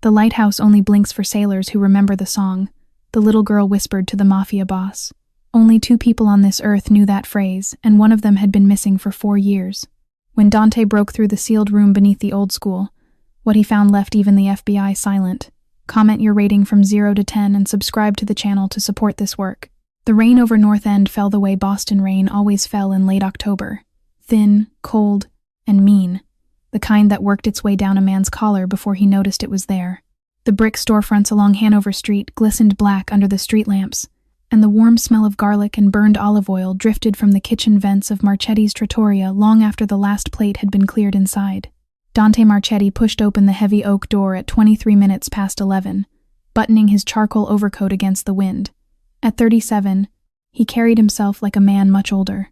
The lighthouse only blinks for sailors who remember the song, the little girl whispered to the Mafia boss. Only 2 people on this earth knew that phrase, and one of them had been missing for 4 years. When Dante broke through the sealed room beneath the old school, what he found left even the FBI silent. Comment your rating from 0 to 10 and subscribe to the channel to support this work. The rain over North End fell the way Boston rain always fell in late October. Thin, cold, and mean. The kind that worked its way down a man's collar before he noticed it was there. The brick storefronts along Hanover Street glistened black under the street lamps, and the warm smell of garlic and burned olive oil drifted from the kitchen vents of Marchetti's trattoria long after the last plate had been cleared inside. Dante Marchetti pushed open the heavy oak door at 23 minutes past 11, buttoning his charcoal overcoat against the wind. At 37, he carried himself like a man much older.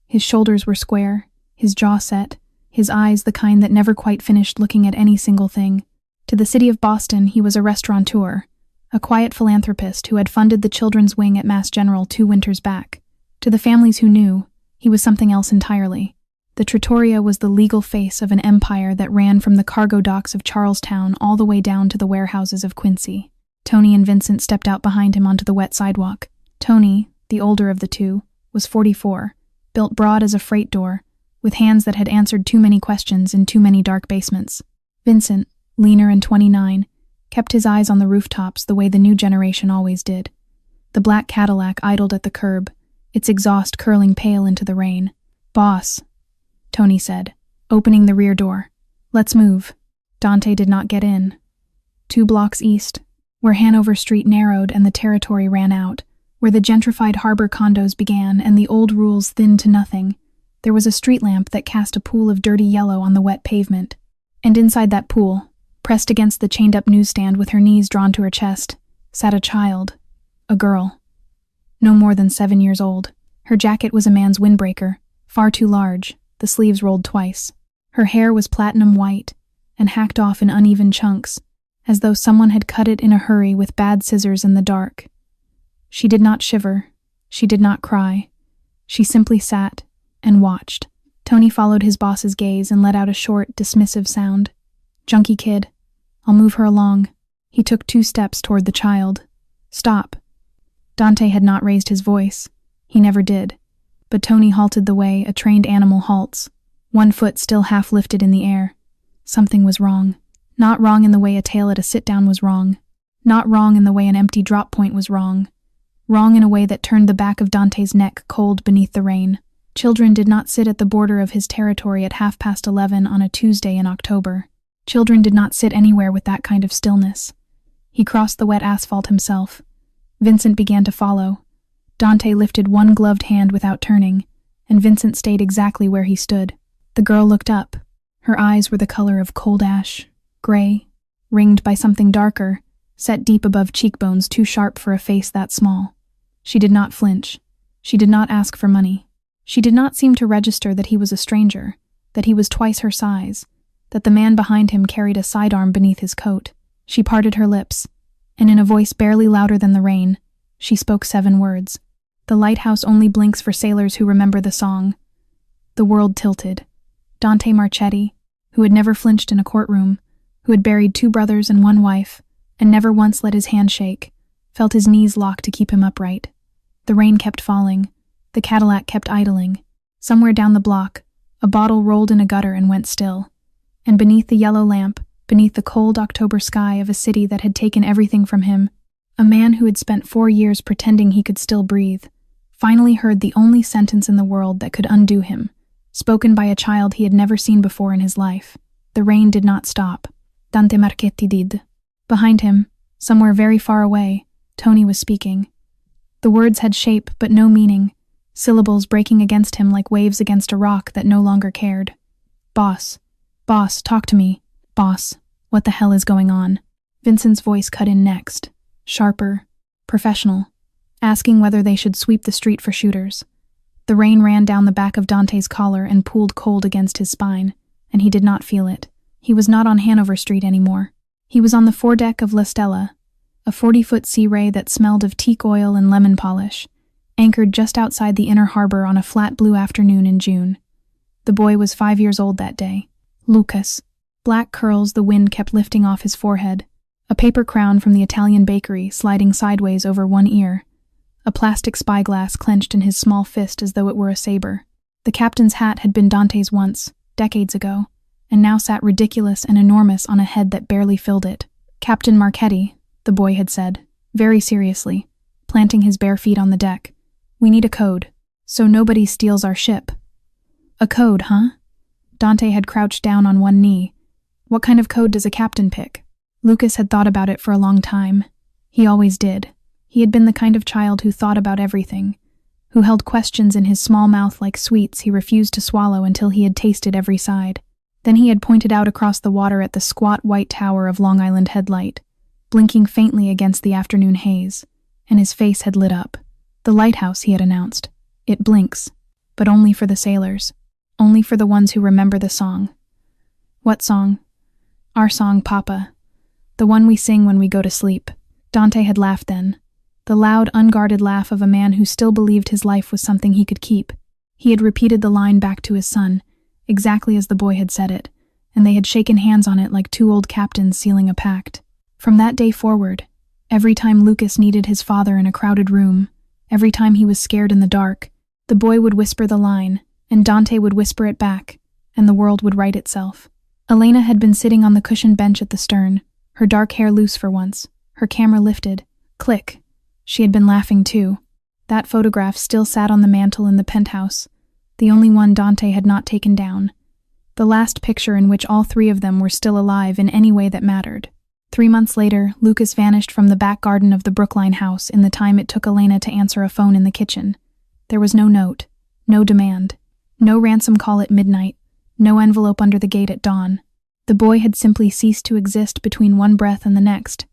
His shoulders were square, his jaw set, his eyes the kind that never quite finished looking at any single thing. To the city of Boston, he was a restaurateur, a quiet philanthropist who had funded the children's wing at Mass General 2 winters back. To the families who knew, he was something else entirely. The trattoria was the legal face of an empire that ran from the cargo docks of Charlestown all the way down to the warehouses of Quincy. Tony and Vincent stepped out behind him onto the wet sidewalk. Tony, the older of the two, was 44, built broad as a freight door, with hands that had answered too many questions in too many dark basements. Vincent, leaner and 29, kept his eyes on the rooftops the way the new generation always did. The black Cadillac idled at the curb, its exhaust curling pale into the rain. "Boss," Tony said, opening the rear door. "Let's move." Dante did not get in. 2 blocks east, where Hanover Street narrowed and the territory ran out, where the gentrified harbor condos began and the old rules thinned to nothing, there was a street lamp that cast a pool of dirty yellow on the wet pavement. And inside that pool, pressed against the chained-up newsstand with her knees drawn to her chest, sat a child, a girl. No more than 7 years old. Her jacket was a man's windbreaker, far too large, the sleeves rolled twice. Her hair was platinum white, and hacked off in uneven chunks, as though someone had cut it in a hurry with bad scissors in the dark. She did not shiver. She did not cry. She simply sat and watched. Tony followed his boss's gaze and let out a short, dismissive sound. "Junkie kid. I'll move her along." He took 2 steps toward the child. "Stop." Dante had not raised his voice. He never did. But Tony halted the way a trained animal halts, 1 foot still half lifted in the air. Something was wrong. Not wrong in the way a tail at a sit-down was wrong. Not wrong in the way an empty drop point was wrong. Wrong in a way that turned the back of Dante's neck cold beneath the rain. Children did not sit at the border of his territory at 11:30 on a Tuesday in October. Children did not sit anywhere with that kind of stillness. He crossed the wet asphalt himself. Vincent began to follow. Dante lifted 1 gloved hand without turning, and Vincent stayed exactly where he stood. The girl looked up. Her eyes were the color of cold ash, gray, ringed by something darker, set deep above cheekbones too sharp for a face that small. She did not flinch. She did not ask for money. She did not seem to register that he was a stranger, that he was twice her size, that the man behind him carried a sidearm beneath his coat. She parted her lips, and in a voice barely louder than the rain, she spoke 7 words. "The lighthouse only blinks for sailors who remember the song." The world tilted. Dante Marchetti, who had never flinched in a courtroom, who had buried 2 brothers and 1 wife, and never once let his hand shake, felt his knees lock to keep him upright. The rain kept falling. The Cadillac kept idling. Somewhere down the block, a bottle rolled in a gutter and went still. And beneath the yellow lamp, beneath the cold October sky of a city that had taken everything from him, a man who had spent 4 years pretending he could still breathe, finally heard the only sentence in the world that could undo him, spoken by a child he had never seen before in his life. The rain did not stop. Dante Marchetti did. Behind him, somewhere very far away, Tony was speaking. The words had shape but no meaning, syllables breaking against him like waves against a rock that no longer cared. "Boss. Boss, talk to me. Boss, what the hell is going on?" Vincent's voice cut in next, sharper, professional, asking whether they should sweep the street for shooters. The rain ran down the back of Dante's collar and pooled cold against his spine, and he did not feel it. He was not on Hanover Street anymore. He was on the foredeck of La Stella, a 40-foot sea ray that smelled of teak oil and lemon polish, anchored just outside the inner harbor on a flat blue afternoon in June. The boy was 5 years old that day. Lucas. Black curls the wind kept lifting off his forehead, A paper crown from the Italian bakery sliding sideways over one ear, a plastic spyglass clenched in his small fist as though it were a saber. The captain's hat had been Dante's once, decades ago, and now sat ridiculous and enormous on a head that barely filled it. "Captain Marchetti," the boy had said, very seriously, planting his bare feet on the deck. "We need a code, so nobody steals our ship." "A code, huh?" Dante had crouched down on one knee. "What kind of code does a captain pick?" Lucas had thought about it for a long time. He always did. He had been the kind of child who thought about everything, who held questions in his small mouth like sweets he refused to swallow until he had tasted every side. Then he had pointed out across the water at the squat white tower of Long Island Headlight, blinking faintly against the afternoon haze, and his face had lit up. "The lighthouse," he had announced. "It blinks, but only for the sailors, only for the ones who remember the song." "What song?" "Our song, Papa. The one we sing when we go to sleep." Dante had laughed then, the loud, unguarded laugh of a man who still believed his life was something he could keep. He had repeated the line back to his son, exactly as the boy had said it, and they had shaken hands on it like two old captains sealing a pact. From that day forward, every time Lucas needed his father in a crowded room, every time he was scared in the dark, the boy would whisper the line, and Dante would whisper it back, and the world would right itself. Elena had been sitting on the cushioned bench at the stern, her dark hair loose for once, her camera lifted. Click. She had been laughing too. That photograph still sat on the mantel in the penthouse, the only one Dante had not taken down. The last picture in which all three of them were still alive in any way that mattered. 3 months later, Lucas vanished from the back garden of the Brookline house in the time it took Elena to answer a phone in the kitchen. There was no note, no demand, no ransom call at midnight, no envelope under the gate at dawn. The boy had simply ceased to exist between one breath and the next,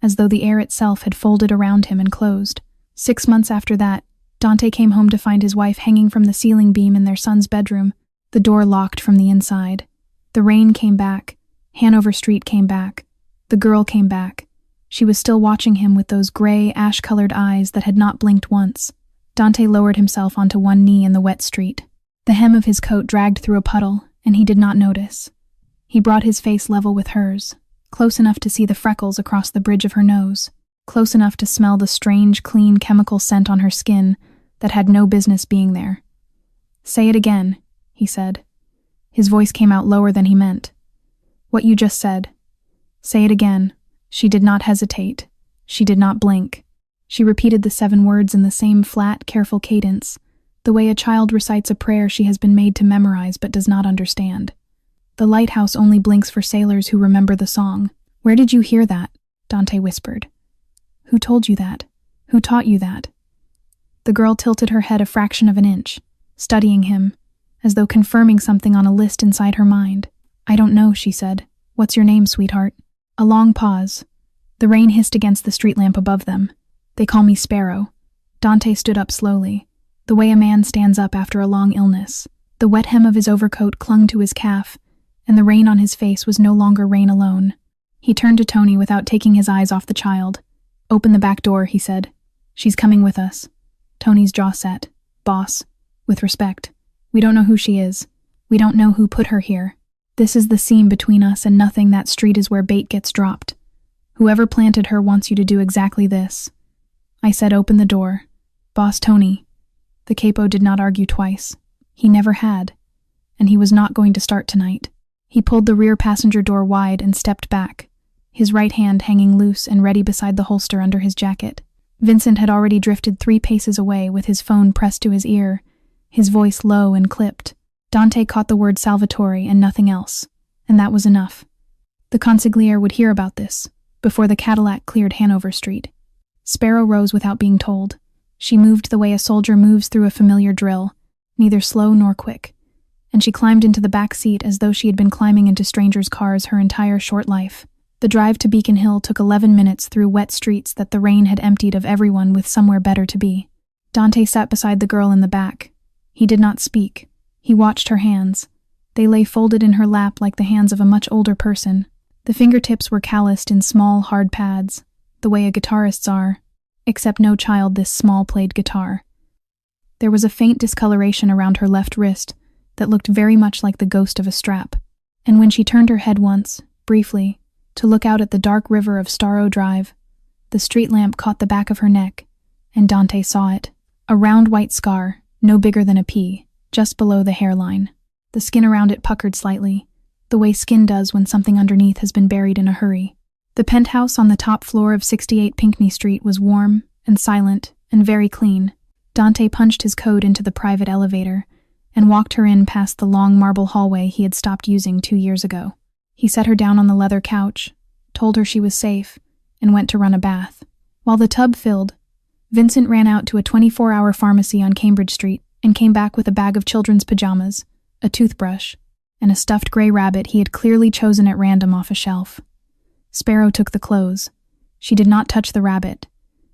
as though the air itself had folded around him and closed. 6 months after that, Dante came home to find his wife hanging from the ceiling beam in their son's bedroom, the door locked from the inside. The rain came back, Hanover Street came back, the girl came back. She was still watching him with those gray, ash-colored eyes that had not blinked once. Dante lowered himself onto one knee in the wet street. The hem of his coat dragged through a puddle, and he did not notice. He brought his face level with hers, close enough to see the freckles across the bridge of her nose, close enough to smell the strange, clean chemical scent on her skin that had no business being there. "Say it again," he said. His voice came out lower than he meant. "What you just said. Say it again." She did not hesitate. She did not blink. She repeated the 7 words in the same flat, careful cadence, the way a child recites a prayer she has been made to memorize but does not understand. "The lighthouse only blinks for sailors who remember the song." "Where did you hear that?" Dante whispered. "Who told you that? Who taught you that?" The girl tilted her head a fraction of an inch, studying him, as though confirming something on a list inside her mind. "I don't know," she said. "What's your name, sweetheart?" A long pause. The rain hissed against the street lamp above them. "They call me Sparrow." Dante stood up slowly, the way a man stands up after a long illness. The wet hem of his overcoat clung to his calf, and the rain on his face was no longer rain alone. He turned to Tony without taking his eyes off the child. "Open the back door," he said. "She's coming with us." Tony's jaw set. "Boss, with respect, we don't know who she is. We don't know who put her here. This is the seam between us, and nothing. That street is where bait gets dropped. Whoever planted her wants you to do exactly this." I said, "Open the door." "Boss Tony." The capo did not argue twice. He never had. And he was not going to start tonight. He pulled the rear passenger door wide and stepped back, his right hand hanging loose and ready beside the holster under his jacket. Vincent had already drifted 3 paces away with his phone pressed to his ear, his voice low and clipped. Dante caught the word Salvatore and nothing else, and that was enough. The consigliere would hear about this, before the Cadillac cleared Hanover Street. Sparrow rose without being told. She moved the way a soldier moves through a familiar drill, neither slow nor quick, and she climbed into the back seat as though she had been climbing into strangers' cars her entire short life. The drive to Beacon Hill took 11 minutes through wet streets that the rain had emptied of everyone with somewhere better to be. Dante sat beside the girl in the back. He did not speak. He watched her hands. They lay folded in her lap like the hands of a much older person. The fingertips were calloused in small, hard pads, the way a guitarist's are, except no child this small played guitar. There was a faint discoloration around her left wrist that looked very much like the ghost of a strap, and when she turned her head once, briefly, to look out at the dark river of Sparrow Drive. The street lamp caught the back of her neck, and Dante saw it. A round white scar, no bigger than a pea, just below the hairline. The skin around it puckered slightly, the way skin does when something underneath has been buried in a hurry. The penthouse on the top floor of 68 Pinckney Street was warm and silent and very clean. Dante punched his code into the private elevator and walked her in past the long marble hallway he had stopped using 2 years ago. He set her down on the leather couch, told her she was safe, and went to run a bath. While the tub filled, Vincent ran out to a 24-hour pharmacy on Cambridge Street and came back with a bag of children's pajamas, a toothbrush, and a stuffed gray rabbit he had clearly chosen at random off a shelf. Sparrow took the clothes. She did not touch the rabbit.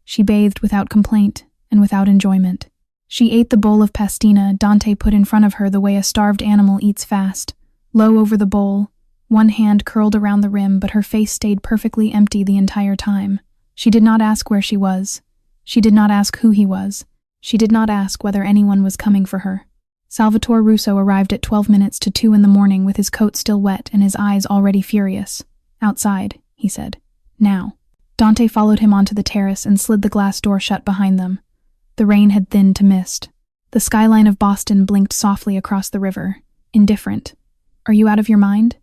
She bathed without complaint and without enjoyment. She ate the bowl of pastina Dante put in front of her the way a starved animal eats fast, low over the bowl, one hand curled around the rim, but her face stayed perfectly empty the entire time. She did not ask where she was. She did not ask who he was. She did not ask whether anyone was coming for her. Salvatore Russo arrived at 12 minutes to 2 in the morning with his coat still wet and his eyes already furious. "Outside," he said. "Now." Dante followed him onto the terrace and slid the glass door shut behind them. The rain had thinned to mist. The skyline of Boston blinked softly across the river, indifferent. "Are you out of your mind?"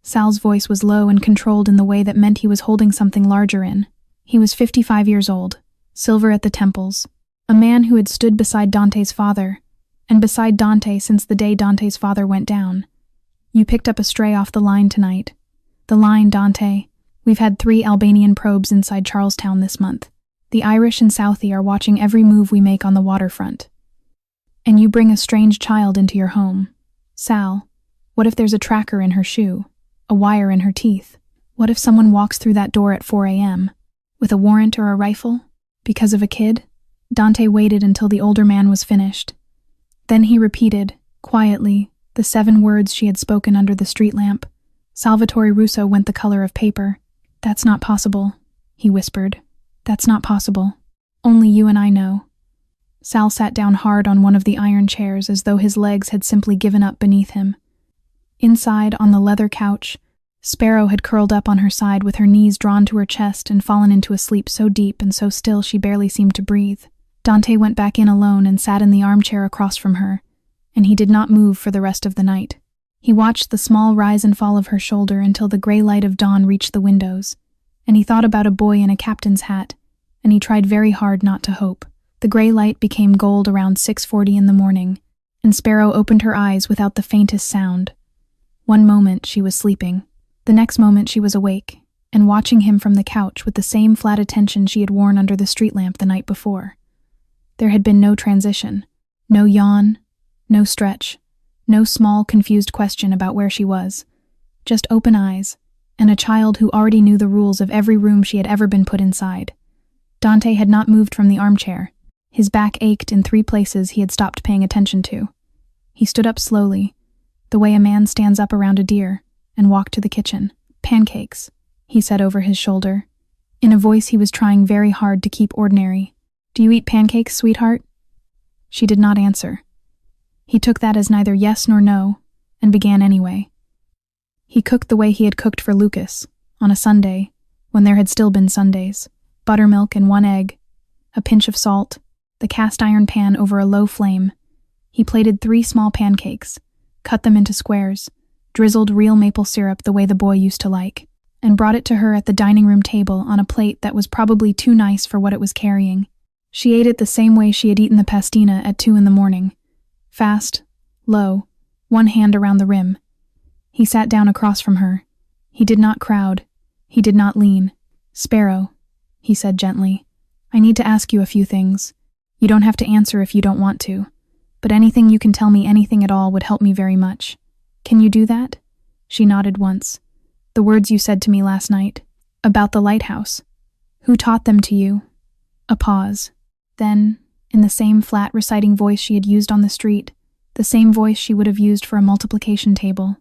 Sal's voice was low and controlled in the way that meant he was holding something larger in. He was 55 years old, silver at the temples, a man who had stood beside Dante's father, and beside Dante since the day Dante's father went down. "You picked up a stray off the line tonight." "The line, Dante. We've had 3 Albanian probes inside Charlestown this month. The Irish and Southie are watching every move we make on the waterfront. And you bring a strange child into your home. Sal, what if there's a tracker in her shoe? A wire in her teeth? What if someone walks through that door at 4 a.m.? With a warrant or a rifle? Because of a kid?" Dante waited until the older man was finished. Then he repeated, quietly, the 7 words she had spoken under the street lamp. Salvatore Russo went the color of paper. "That's not possible," he whispered. "That's not possible. Only you and I know." Sal sat down hard on one of the iron chairs as though his legs had simply given up beneath him. Inside, on the leather couch, Sparrow had curled up on her side with her knees drawn to her chest and fallen into a sleep so deep and so still she barely seemed to breathe. Dante went back in alone and sat in the armchair across from her, and he did not move for the rest of the night. He watched the small rise and fall of her shoulder until the gray light of dawn reached the windows, and he thought about a boy in a captain's hat, and he tried very hard not to hope. The gray light became gold around 6:40 in the morning, and Sparrow opened her eyes without the faintest sound. One moment she was sleeping. The next moment she was awake, and watching him from the couch with the same flat attention she had worn under the street lamp the night before. There had been no transition, no yawn, no stretch, no small, confused question about where she was. Just open eyes, and a child who already knew the rules of every room she had ever been put inside. Dante had not moved from the armchair. His back ached in 3 places he had stopped paying attention to. He stood up slowly, the way a man stands up around a deer, and walked to the kitchen. "Pancakes," he said over his shoulder, in a voice he was trying very hard to keep ordinary. "Do you eat pancakes, sweetheart?" She did not answer. He took that as neither yes nor no, and began anyway. He cooked the way he had cooked for Lucas, on a Sunday, when there had still been Sundays. Buttermilk and 1 egg, a pinch of salt, the cast iron pan over a low flame. He plated 3 small pancakes, cut them into squares, drizzled real maple syrup the way the boy used to like, and brought it to her at the dining room table on a plate that was probably too nice for what it was carrying. She ate it the same way she had eaten the pastina at 2 in the morning. Fast, low, 1 hand around the rim. He sat down across from her. He did not crowd. He did not lean. "Sparrow," he said gently, "I need to ask you a few things. You don't have to answer if you don't want to, but anything you can tell me, anything at all, would help me very much. Can you do that?" She nodded once. "The words you said to me last night, about the lighthouse. Who taught them to you?" A pause. Then, in the same flat reciting voice she had used on the street, the same voice she would have used for a multiplication table,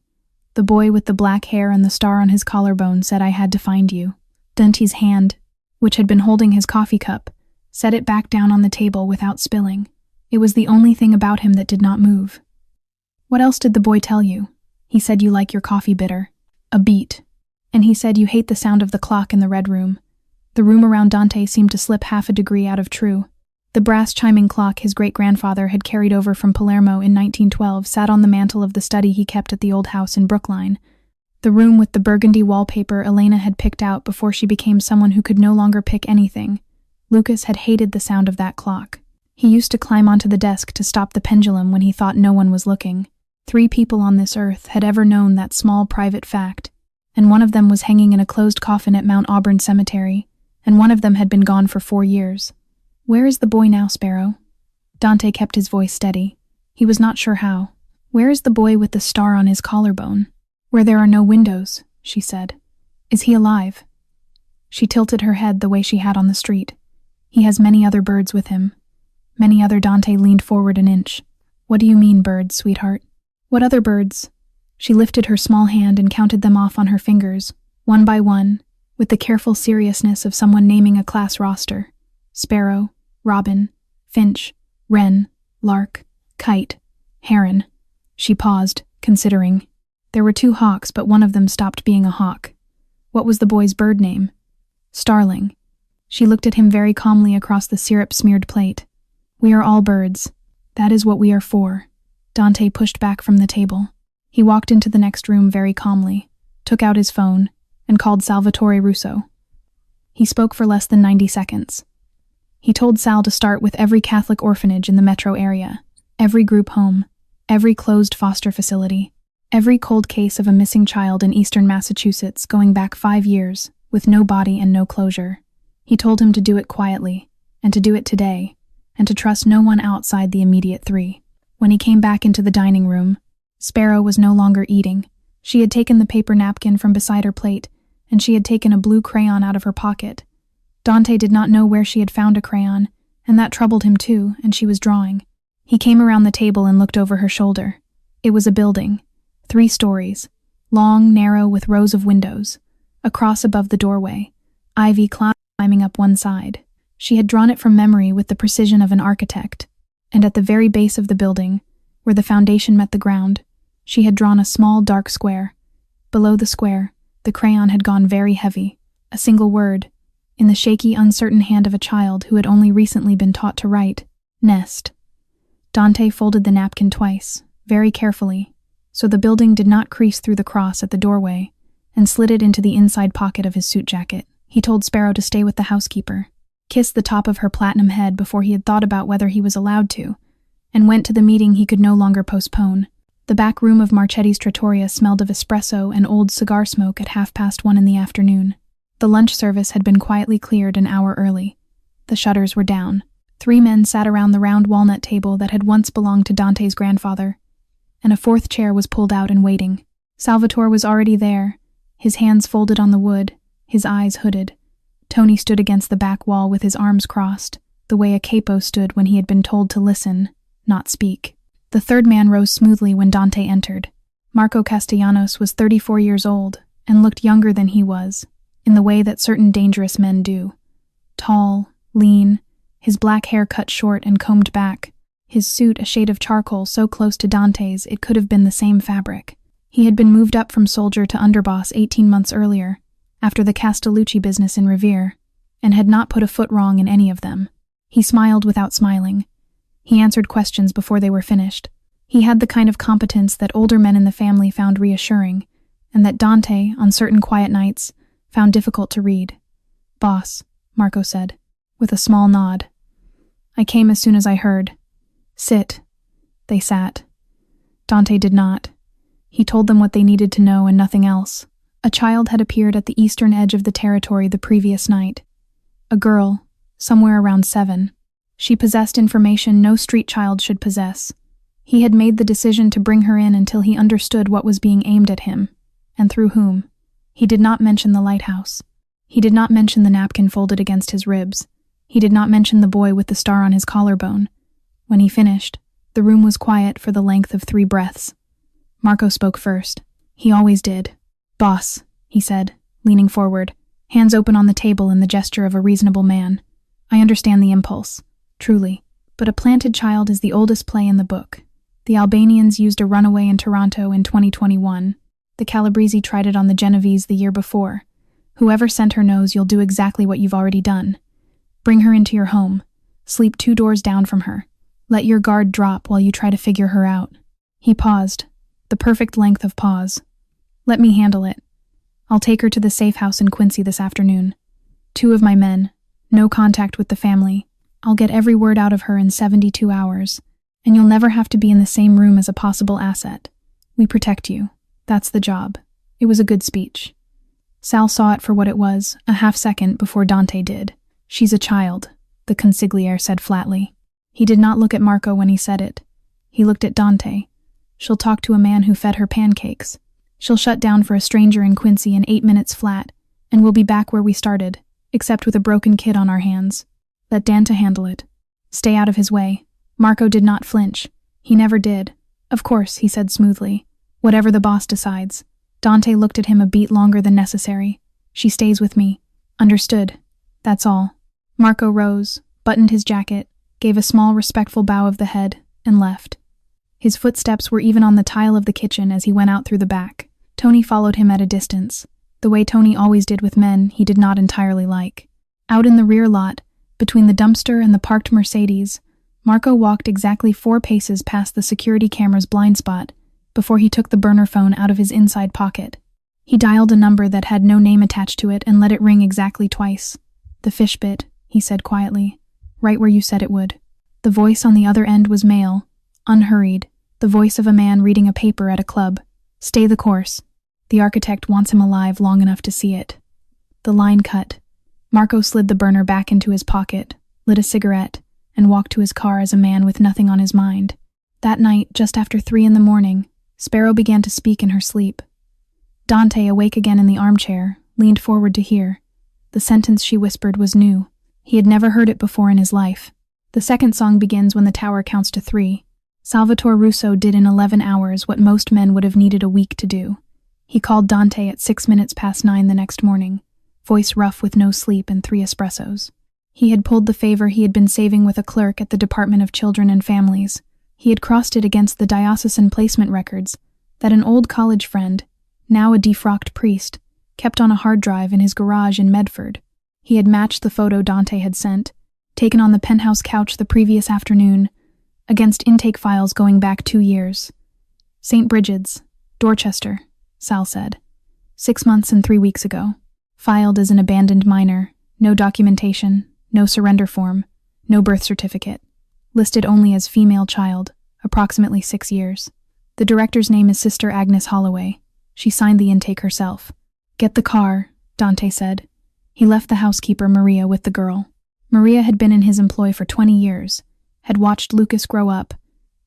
the boy with the black hair and the star on his collarbone said, "I had to find you." Dante's hand, which had been holding his coffee cup, set it back down on the table without spilling. It was the only thing about him that did not move. "What else did the boy tell you?" "He said you like your coffee bitter." "A beet." And he said you hate the sound of the clock in the red room. The room around Dante seemed to slip half a degree out of true. The brass chiming clock his great-grandfather had carried over from Palermo in 1912 sat on the mantel of the study he kept at the old house in Brookline. The room with the burgundy wallpaper Elena had picked out before she became someone who could no longer pick anything. Lucas had hated the sound of that clock. He used to climb onto the desk to stop the pendulum when he thought no one was looking. 3 people on this earth had ever known that small private fact, and one of them was hanging in a closed coffin at Mount Auburn Cemetery, and one of them had been gone for 4 years. Where is the boy now, Sparrow? Dante kept his voice steady. He was not sure how. Where is the boy with the star on his collarbone? Where there are no windows, she said. Is he alive? She tilted her head the way she had on the street. He has many other birds with him. Many other. Dante leaned forward an inch. What do you mean, birds, sweetheart? What other birds? She lifted her small hand and counted them off on her fingers, one by one, with the careful seriousness of someone naming a class roster. Sparrow, robin, finch, wren, lark, kite, heron. She paused, considering. There were 2 hawks, but one of them stopped being a hawk. What was the boy's bird name? Starling. She looked at him very calmly across the syrup-smeared plate. We are all birds. That is what we are for. Dante pushed back from the table. He walked into the next room very calmly, took out his phone, and called Salvatore Russo. He spoke for less than 90 seconds. He told Sal to start with every Catholic orphanage in the metro area, every group home, every closed foster facility, every cold case of a missing child in eastern Massachusetts going back 5 years, with no body and no closure. He told him to do it quietly, and to do it today, and to trust no one outside the immediate 3. When he came back into the dining room, Sparrow was no longer eating. She had taken the paper napkin from beside her plate, and she had taken a blue crayon out of her pocket. Dante did not know where she had found a crayon, and that troubled him too, and she was drawing. He came around the table and looked over her shoulder. It was a building, 3 stories, long, narrow, with rows of windows. A cross above the doorway, ivy climbing up one side. She had drawn it from memory with the precision of an architect, and at the very base of the building, where the foundation met the ground, she had drawn a small, dark square. Below the square, the crayon had gone very heavy, a single word, in the shaky, uncertain hand of a child who had only recently been taught to write, nest. Dante folded the napkin twice, very carefully, so the building did not crease through the cross at the doorway, and slid it into the inside pocket of his suit jacket. He told Sparrow to stay with the housekeeper, kissed the top of her platinum head before he had thought about whether he was allowed to, and went to the meeting he could no longer postpone. The back room of Marchetti's Trattoria smelled of espresso and old cigar smoke at 1:30 in the afternoon. The lunch service had been quietly cleared an hour early. The shutters were down. 3 men sat around the round walnut table that had once belonged to Dante's grandfather, and a 4th chair was pulled out and waiting. Salvatore was already there, his hands folded on the wood, his eyes hooded. Tony stood against the back wall with his arms crossed, the way a capo stood when he had been told to listen, not speak. The 3rd man rose smoothly when Dante entered. Marco Castellanos was 34 years old and looked younger than he was, in the way that certain dangerous men do. Tall, lean, his black hair cut short and combed back, his suit a shade of charcoal so close to Dante's it could have been the same fabric. He had been moved up from soldier to underboss 18 months earlier, after the Castellucci business in Revere, and had not put a foot wrong in any of them. He smiled without smiling. He answered questions before they were finished. He had the kind of competence that older men in the family found reassuring, and that Dante, on certain quiet nights, found difficult to read. "Boss," Marco said, with a small nod. "I came as soon as I heard." "Sit." They sat. Dante did not. He told them what they needed to know and nothing else. A child had appeared at the eastern edge of the territory the previous night. A girl, somewhere around 7. She possessed information no street child should possess. He had made the decision to bring her in until he understood what was being aimed at him, and through whom. He did not mention the lighthouse. He did not mention the napkin folded against his ribs. He did not mention the boy with the star on his collarbone. When he finished, the room was quiet for the length of 3 breaths. Marco spoke first. He always did. "Boss," he said, leaning forward, hands open on the table in the gesture of a reasonable man. "I understand the impulse, truly, but A Planted Child is the oldest play in the book. The Albanians used a runaway in Toronto in 2021. The Calabrese tried it on the Genovese the year before. Whoever sent her knows you'll do exactly what you've already done. Bring her into your home. Sleep 2 doors down from her. Let your guard drop while you try to figure her out." He paused, the perfect length of pause. "Let me handle it. I'll take her to the safe house in Quincy this afternoon. 2 of my men. No contact with the family. I'll get every word out of her in 72 hours, and you'll never have to be in the same room as a possible asset. We protect you. That's the job." It was a good speech. Sal saw it for what it was, a half-second before Dante did. "She's a child," the consigliere said flatly. He did not look at Marco when he said it. He looked at Dante. "She'll talk to a man who fed her pancakes. She'll shut down for a stranger in Quincy in 8 minutes flat, and we'll be back where we started, except with a broken kid on our hands. Let Dante handle it. Stay out of his way." Marco did not flinch. He never did. "Of course," he said smoothly. "Whatever the boss decides." Dante looked at him a beat longer than necessary. "She stays with me." "Understood. That's all." Marco rose, buttoned his jacket, gave a small respectful bow of the head, and left. His footsteps were even on the tile of the kitchen as he went out through the back. Tony followed him at a distance, the way Tony always did with men he did not entirely like. Out in the rear lot, between the dumpster and the parked Mercedes, Marco walked exactly 4 paces past the security camera's blind spot before he took the burner phone out of his inside pocket. He dialed a number that had no name attached to it and let it ring exactly twice. "The fish bit," he said quietly. "Right where you said it would." The voice on the other end was male, unhurried, the voice of a man reading a paper at a club. "Stay the course. The architect wants him alive long enough to see it." The line cut. Marco slid the burner back into his pocket, lit a cigarette, and walked to his car as a man with nothing on his mind. That night, just after 3 in the morning, Sparrow began to speak in her sleep. Dante, awake again in the armchair, leaned forward to hear. The sentence she whispered was new. He had never heard it before in his life. The second song begins when the tower counts to 3. Salvatore Russo did in 11 hours what most men would have needed a week to do. He called Dante at 6 minutes past 9 the next morning, voice rough with no sleep and 3 espressos. He had pulled the favor he had been saving with a clerk at the Department of Children and Families. He had crossed it against the diocesan placement records that an old college friend, now a defrocked priest, kept on a hard drive in his garage in Medford. He had matched the photo Dante had sent, taken on the penthouse couch the previous afternoon, against intake files going back 2 years. "St. Bridget's, Dorchester," Sal said. 6 months and 3 weeks ago. Filed as an abandoned minor, no documentation, no surrender form, no birth certificate. Listed only as female child, approximately 6 years. The director's name is Sister Agnes Holloway. She signed the intake herself. "Get the car," Dante said. He left the housekeeper, Maria, with the girl. Maria had been in his employ for 20 years, had watched Lucas grow up,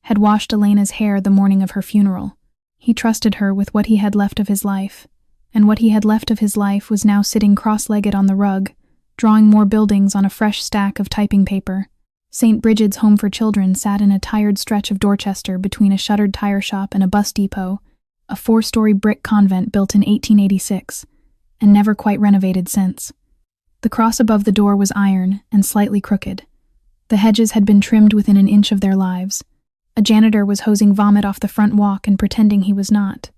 had washed Elena's hair the morning of her funeral. He trusted her with what he had left of his life, and what he had left of his life was now sitting cross-legged on the rug, drawing more buildings on a fresh stack of typing paper. St. Bridget's Home for Children sat in a tired stretch of Dorchester between a shuttered tire shop and a bus depot, a 4-story brick convent built in 1886, and never quite renovated since. The cross above the door was iron and slightly crooked. The hedges had been trimmed within an inch of their lives. A janitor was hosing vomit off the front walk and pretending he was not.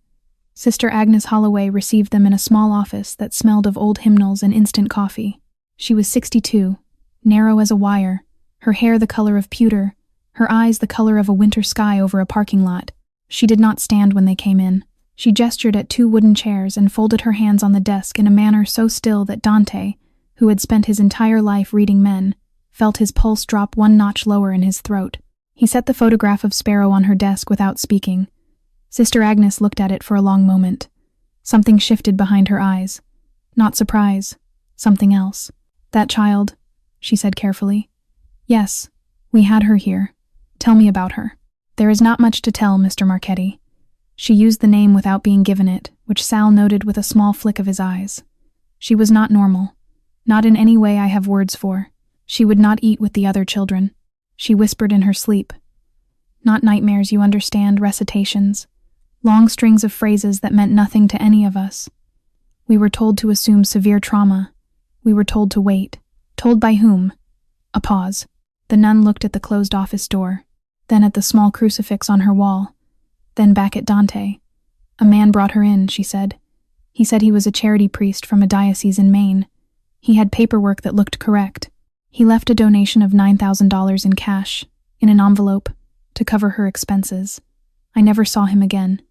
Sister Agnes Holloway received them in a small office that smelled of old hymnals and instant coffee. She was 62, narrow as a wire, her hair the color of pewter, her eyes the color of a winter sky over a parking lot. She did not stand when they came in. She gestured at 2 wooden chairs and folded her hands on the desk in a manner so still that Dante, who had spent his entire life reading men, felt his pulse drop 1 notch lower in his throat. He set the photograph of Sparrow on her desk without speaking. Sister Agnes looked at it for a long moment. Something shifted behind her eyes. Not surprise. Something else. "That child," she said carefully. "Yes, we had her here. Tell me about her." "There is not much to tell, Mr. Marchetti." She used the name without being given it, which Sal noted with a small flick of his eyes. She was not normal. Not in any way I have words for. She would not eat with the other children. She whispered in her sleep. Not nightmares, you understand, recitations. Long strings of phrases that meant nothing to any of us. We were told to assume severe trauma. We were told to wait. Told by whom? A pause. The nun looked at the closed office door, then at the small crucifix on her wall, then back at Dante. A man brought her in, she said. He said he was a charity priest from a diocese in Maine. He had paperwork that looked correct. He left a donation of $9,000 in cash, in an envelope, to cover her expenses. I never saw him again.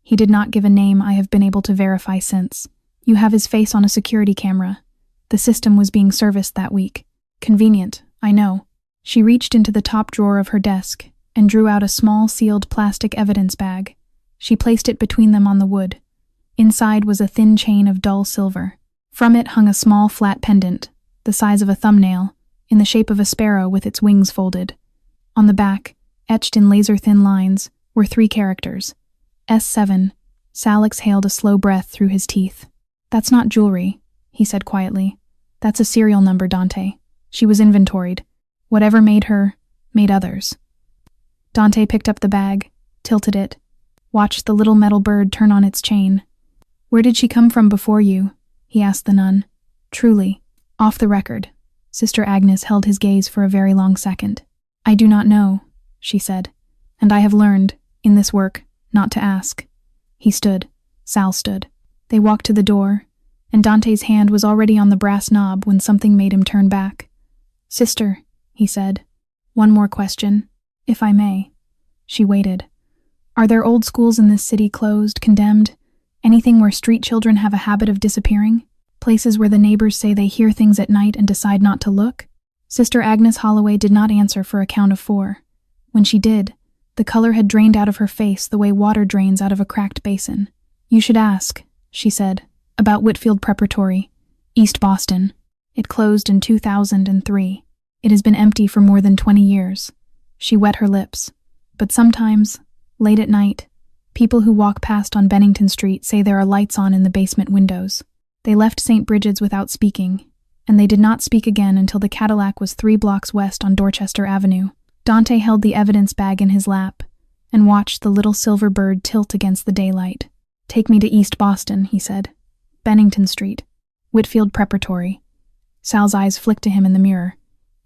He did not give a name I have been able to verify since. You have his face on a security camera. The system was being serviced that week. Convenient, I know. She reached into the top drawer of her desk and drew out a small sealed plastic evidence bag. She placed it between them on the wood. Inside was a thin chain of dull silver. From it hung a small flat pendant, the size of a thumbnail, in the shape of a sparrow with its wings folded. On the back, etched in laser-thin lines, were 3 characters. S7. Sal exhaled a slow breath through his teeth. That's not jewelry, he said quietly. That's a serial number, Dante. She was inventoried. Whatever made her, made others. Dante picked up the bag, tilted it, watched the little metal bird turn on its chain. Where did she come from before you? He asked the nun. Truly, off the record. Sister Agnes held his gaze for a very long second. I do not know, she said, and I have learned, in this work, not to ask. He stood. Sal stood. They walked to the door, and Dante's hand was already on the brass knob when something made him turn back. Sister, he said, one more question, if I may. She waited. Are there old schools in this city closed, condemned? Anything where street children have a habit of disappearing? Places where the neighbors say they hear things at night and decide not to look? Sister Agnes Holloway did not answer for a count of 4. When she did, the color had drained out of her face the way water drains out of a cracked basin. You should ask, she said, about Whitfield Preparatory, East Boston. It closed in 2003. It has been empty for more than 20 years. She wet her lips. But sometimes, late at night, people who walk past on Bennington Street say there are lights on in the basement windows. They left St. Bridget's without speaking, and they did not speak again until the Cadillac was 3 blocks west on Dorchester Avenue. Dante held the evidence bag in his lap and watched the little silver bird tilt against the daylight. Take me to East Boston, he said. Bennington Street. Whitfield Preparatory. Sal's eyes flicked to him in the mirror.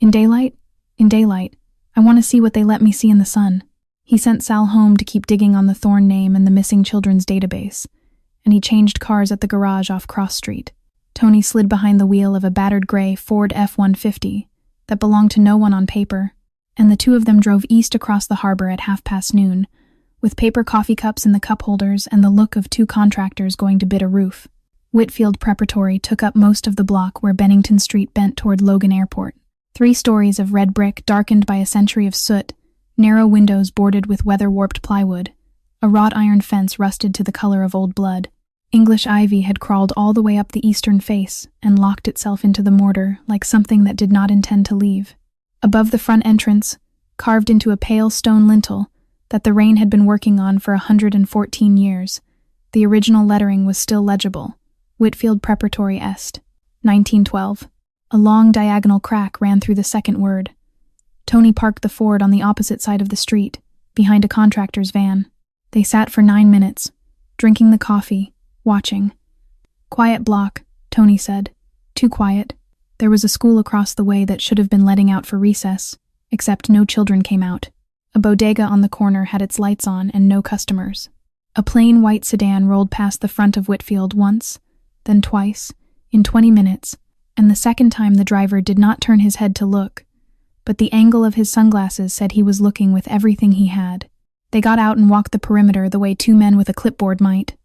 In daylight? In daylight. I want to see what they let me see in the sun. He sent Sal home to keep digging on the Thorne name and the missing children's database, and he changed cars at the garage off Cross Street. Tony slid behind the wheel of a battered gray Ford F-150 that belonged to no one on paper, and the two of them drove east across the harbor at noon, with paper coffee cups in the cup holders and the look of 2 contractors going to bid a roof. Whitfield Preparatory took up most of the block where Bennington Street bent toward Logan Airport. 3 stories of red brick darkened by a century of soot, narrow windows boarded with weather-warped plywood, a wrought iron fence rusted to the color of old blood. English ivy had crawled all the way up the eastern face and locked itself into the mortar like something that did not intend to leave. Above the front entrance, carved into a pale stone lintel that the rain had been working on for 114 years, the original lettering was still legible. Whitfield Preparatory Est, 1912. A long diagonal crack ran through the second word. Tony parked the Ford on the opposite side of the street, behind a contractor's van. They sat for 9 minutes, drinking the coffee, watching. Quiet block, Tony said. Too quiet. There was a school across the way that should have been letting out for recess, except no children came out. A bodega on the corner had its lights on and no customers. A plain white sedan rolled past the front of Whitfield once, then twice, in 20 minutes, and the second time the driver did not turn his head to look, but the angle of his sunglasses said he was looking with everything he had. They got out and walked the perimeter the way 2 men with a clipboard might.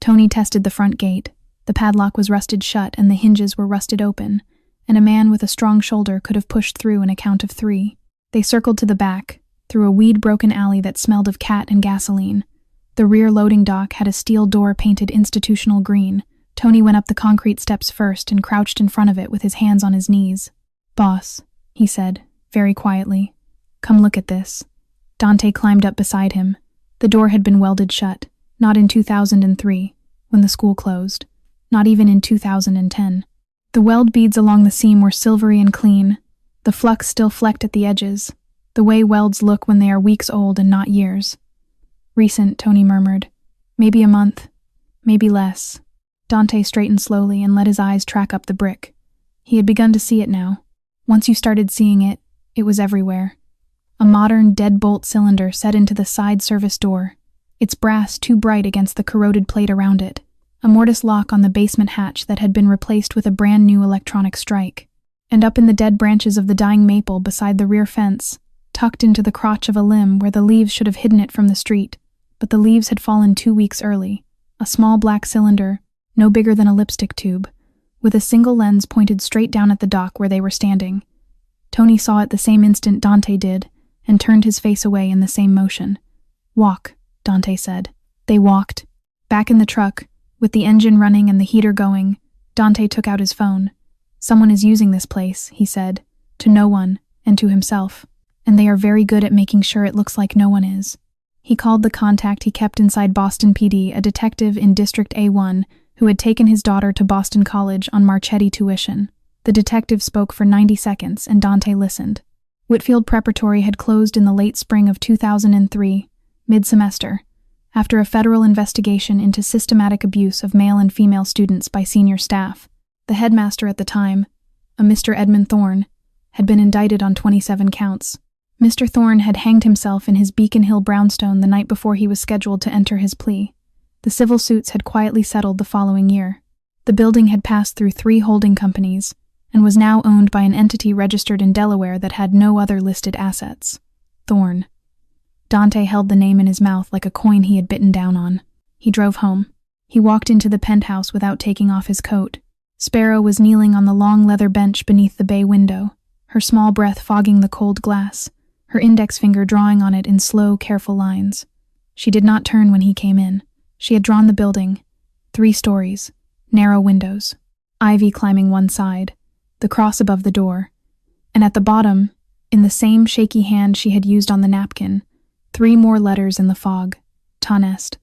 Tony tested the front gate. The padlock was rusted shut and the hinges were rusted open, and a man with a strong shoulder could have pushed through in a count of 3. They circled to the back, through a weed-broken alley that smelled of cat and gasoline. The rear loading dock had a steel door painted institutional green. Tony went up the concrete steps first and crouched in front of it with his hands on his knees. Boss, he said, very quietly. Come look at this. Dante climbed up beside him. The door had been welded shut, not in 2003, when the school closed, not even in 2010. The weld beads along the seam were silvery and clean, the flux still flecked at the edges, the way welds look when they are weeks old and not years. Recent, Tony murmured. Maybe a month, maybe less. Dante straightened slowly and let his eyes track up the brick. He had begun to see it now. Once you started seeing it, it was everywhere. A modern deadbolt cylinder set into the side service door, its brass too bright against the corroded plate around it, a mortise lock on the basement hatch that had been replaced with a brand new electronic strike. And up in the dead branches of the dying maple beside the rear fence, tucked into the crotch of a limb where the leaves should have hidden it from the street, but the leaves had fallen 2 weeks early, a small black cylinder, no bigger than a lipstick tube, with a single lens pointed straight down at the dock where they were standing. Tony saw it the same instant Dante did, and turned his face away in the same motion. "Walk," Dante said. They walked. Back in the truck, with the engine running and the heater going, Dante took out his phone. "Someone is using this place," he said, to no one, and to himself, and they are very good at making sure it looks like no one is. He called the contact he kept inside Boston PD, a detective in District A1 who had taken his daughter to Boston College on Marchetti tuition. The detective spoke for 90 seconds, and Dante listened. Whitfield Preparatory had closed in the late spring of 2003, mid-semester, after a federal investigation into systematic abuse of male and female students by senior staff. The headmaster at the time, a Mr. Edmund Thorne, had been indicted on 27 counts. Mr. Thorne had hanged himself in his Beacon Hill brownstone the night before he was scheduled to enter his plea. The civil suits had quietly settled the following year. The building had passed through 3 holding companies and was now owned by an entity registered in Delaware that had no other listed assets. Thorne. Dante held the name in his mouth like a coin he had bitten down on. He drove home. He walked into the penthouse without taking off his coat. Sparrow was kneeling on the long leather bench beneath the bay window, her small breath fogging the cold glass, her index finger drawing on it in slow, careful lines. She did not turn when he came in. She had drawn the building, 3 stories, narrow windows, ivy climbing one side, the cross above the door, and at the bottom, in the same shaky hand she had used on the napkin, 3 more letters in the fog, Tonest.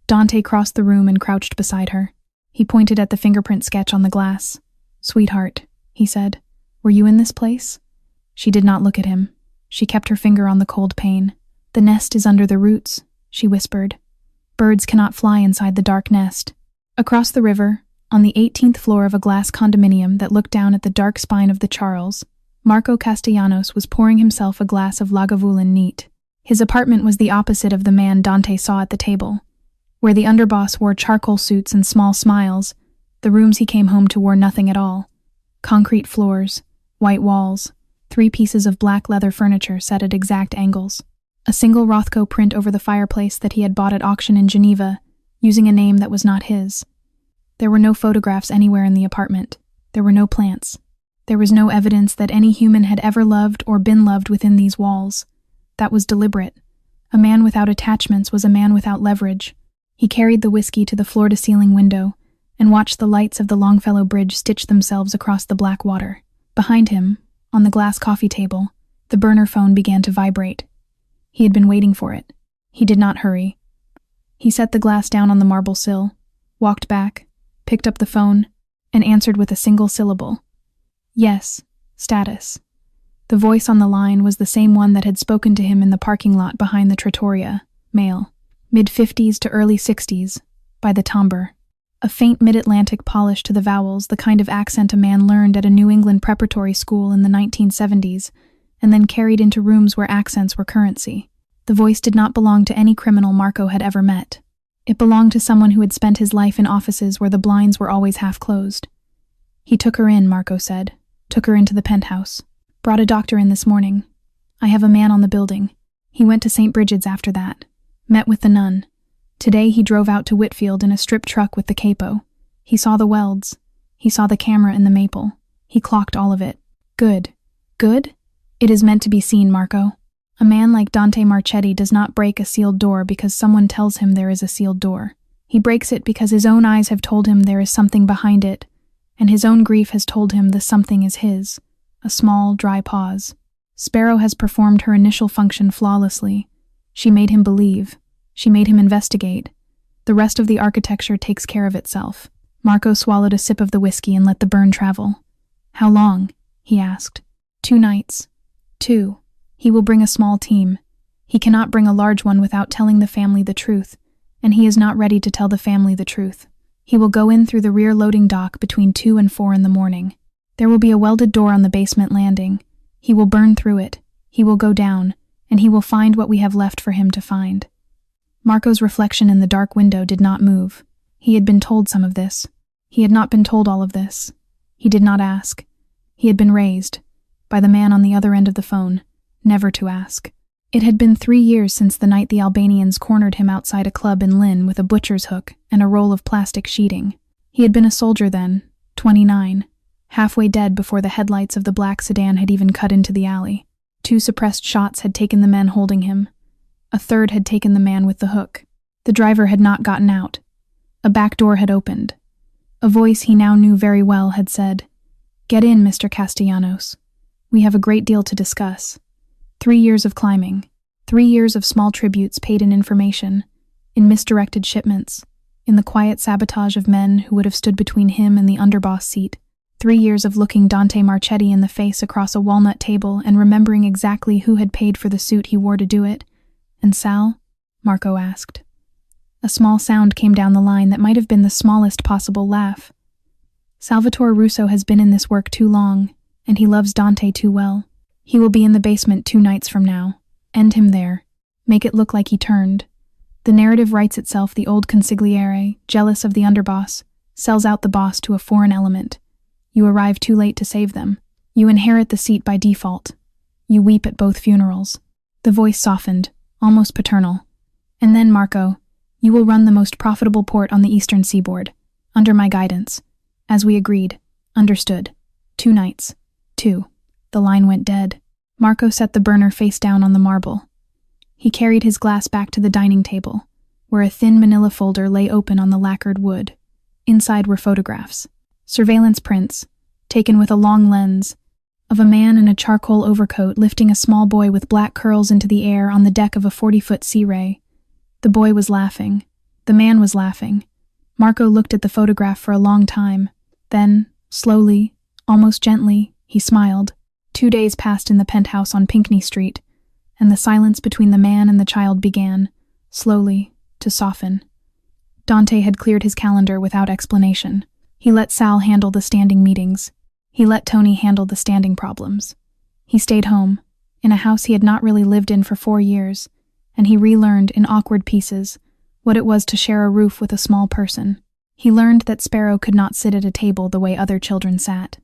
Dante crossed the room and crouched beside her. He pointed at the fingerprint sketch on the glass. "Sweetheart," he said, "were you in this place?" She did not look at him. She kept her finger on the cold pane. "The nest is under the roots," she whispered. "Birds cannot fly inside the dark nest." Across the river, on the 18th floor of a glass condominium that looked down at the dark spine of the Charles, Marco Castellanos was pouring himself a glass of Lagavulin neat. His apartment was the opposite of the man Dante saw at the table. Where the underboss wore charcoal suits and small smiles, the rooms he came home to wore nothing at all. Concrete floors, white walls, 3 pieces of black leather furniture set at exact angles. A single Rothko print over the fireplace that he had bought at auction in Geneva, using a name that was not his. There were no photographs anywhere in the apartment. There were no plants. There was no evidence that any human had ever loved or been loved within these walls. That was deliberate. A man without attachments was a man without leverage. He carried the whiskey to the floor-to-ceiling window and watched the lights of the Longfellow Bridge stitch themselves across the black water. Behind him, on the glass coffee table, the burner phone began to vibrate. He had been waiting for it. He did not hurry. He set the glass down on the marble sill, walked back, picked up the phone, and answered with a single syllable. "Yes, status." The voice on the line was the same one that had spoken to him in the parking lot behind the trattoria, male, mid-50s to early 60s, by the timbre. A faint mid-Atlantic polish to the vowels, the kind of accent a man learned at a New England preparatory school in the 1970s, and then carried into rooms where accents were currency. The voice did not belong to any criminal Marco had ever met. It belonged to someone who had spent his life in offices where the blinds were always half closed. "He took her in," Marco said. "Took her into the penthouse. Brought a doctor in this morning. I have a man on the building. He went to St. Bridget's after that. Met with the nun. Today he drove out to Whitfield in a strip truck with the capo. He saw the welds. He saw the camera in the maple. He clocked all of it. Good. Good? It is meant to be seen, Marco. A man like Dante Marchetti does not break a sealed door because someone tells him there is a sealed door. He breaks it because his own eyes have told him there is something behind it, and his own grief has told him the something is his. A small, dry pause. Sparrow has performed her initial function flawlessly. She made him believe. She made him investigate. The rest of the architecture takes care of itself. Marco swallowed a sip of the whiskey and let the burn travel. "How long?" he asked. 2 nights. 2. He will bring a small team. He cannot bring a large one without telling the family the truth, and he is not ready to tell the family the truth. He will go in through the rear loading dock between 2 and 4 in the morning. There will be a welded door on the basement landing. He will burn through it. He will go down, and he will find what we have left for him to find. Marco's reflection in the dark window did not move. He had been told some of this. He had not been told all of this. He did not ask. He had been raised, by the man on the other end of the phone, never to ask. It had been 3 years since the night the Albanians cornered him outside a club in Lynn with a butcher's hook and a roll of plastic sheeting. He had been a soldier then, 29, halfway dead before the headlights of the black sedan had even cut into the alley. 2 suppressed shots had taken the men holding him. A third had taken the man with the hook. The driver had not gotten out. A back door had opened. A voice he now knew very well had said, "Get in, Mr. Castellanos. We have a great deal to discuss." 3 years of climbing. 3 years of small tributes paid in information, in misdirected shipments, in the quiet sabotage of men who would have stood between him and the underboss seat. 3 years of looking Dante Marchetti in the face across a walnut table and remembering exactly who had paid for the suit he wore to do it. "And Sal?" Marco asked. A small sound came down the line that might have been the smallest possible laugh. "Salvatore Russo has been in this work too long, and he loves Dante too well. He will be in the basement 2 nights from now. End him there. Make it look like he turned. The narrative writes itself. The old consigliere, jealous of the underboss, sells out the boss to a foreign element. You arrive too late to save them. You inherit the seat by default. You weep at both funerals." The voice softened, almost paternal. "And then, Marco, you will run the most profitable port on the eastern seaboard, under my guidance. As we agreed. Understood. 2 nights. 2. The line went dead. Marco set the burner face down on the marble. He carried his glass back to the dining table, where a thin manila folder lay open on the lacquered wood. Inside were photographs. Surveillance prints, taken with a long lens, of a man in a charcoal overcoat lifting a small boy with black curls into the air on the deck of a 40-foot Sea Ray. The boy was laughing. The man was laughing. Marco looked at the photograph for a long time. Then, slowly, almost gently, he smiled. 2 days passed in the penthouse on Pinckney Street, and the silence between the man and the child began, slowly, to soften. Dante had cleared his calendar without explanation. He let Sal handle the standing meetings. He let Tony handle the standing problems. He stayed home, in a house he had not really lived in for 4 years, and he relearned, in awkward pieces, what it was to share a roof with a small person. He learned that Sparrow could not sit at a table the way other children sat.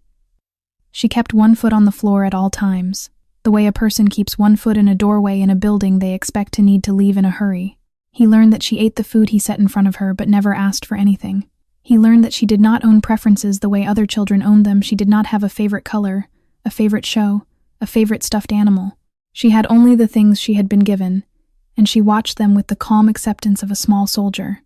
She kept 1 foot on the floor at all times, the way a person keeps 1 foot in a doorway in a building they expect to need to leave in a hurry. He learned that she ate the food he set in front of her but never asked for anything. He learned that she did not own preferences the way other children owned them. She did not have a favorite color, a favorite show, a favorite stuffed animal. She had only the things she had been given, and she watched them with the calm acceptance of a small soldier.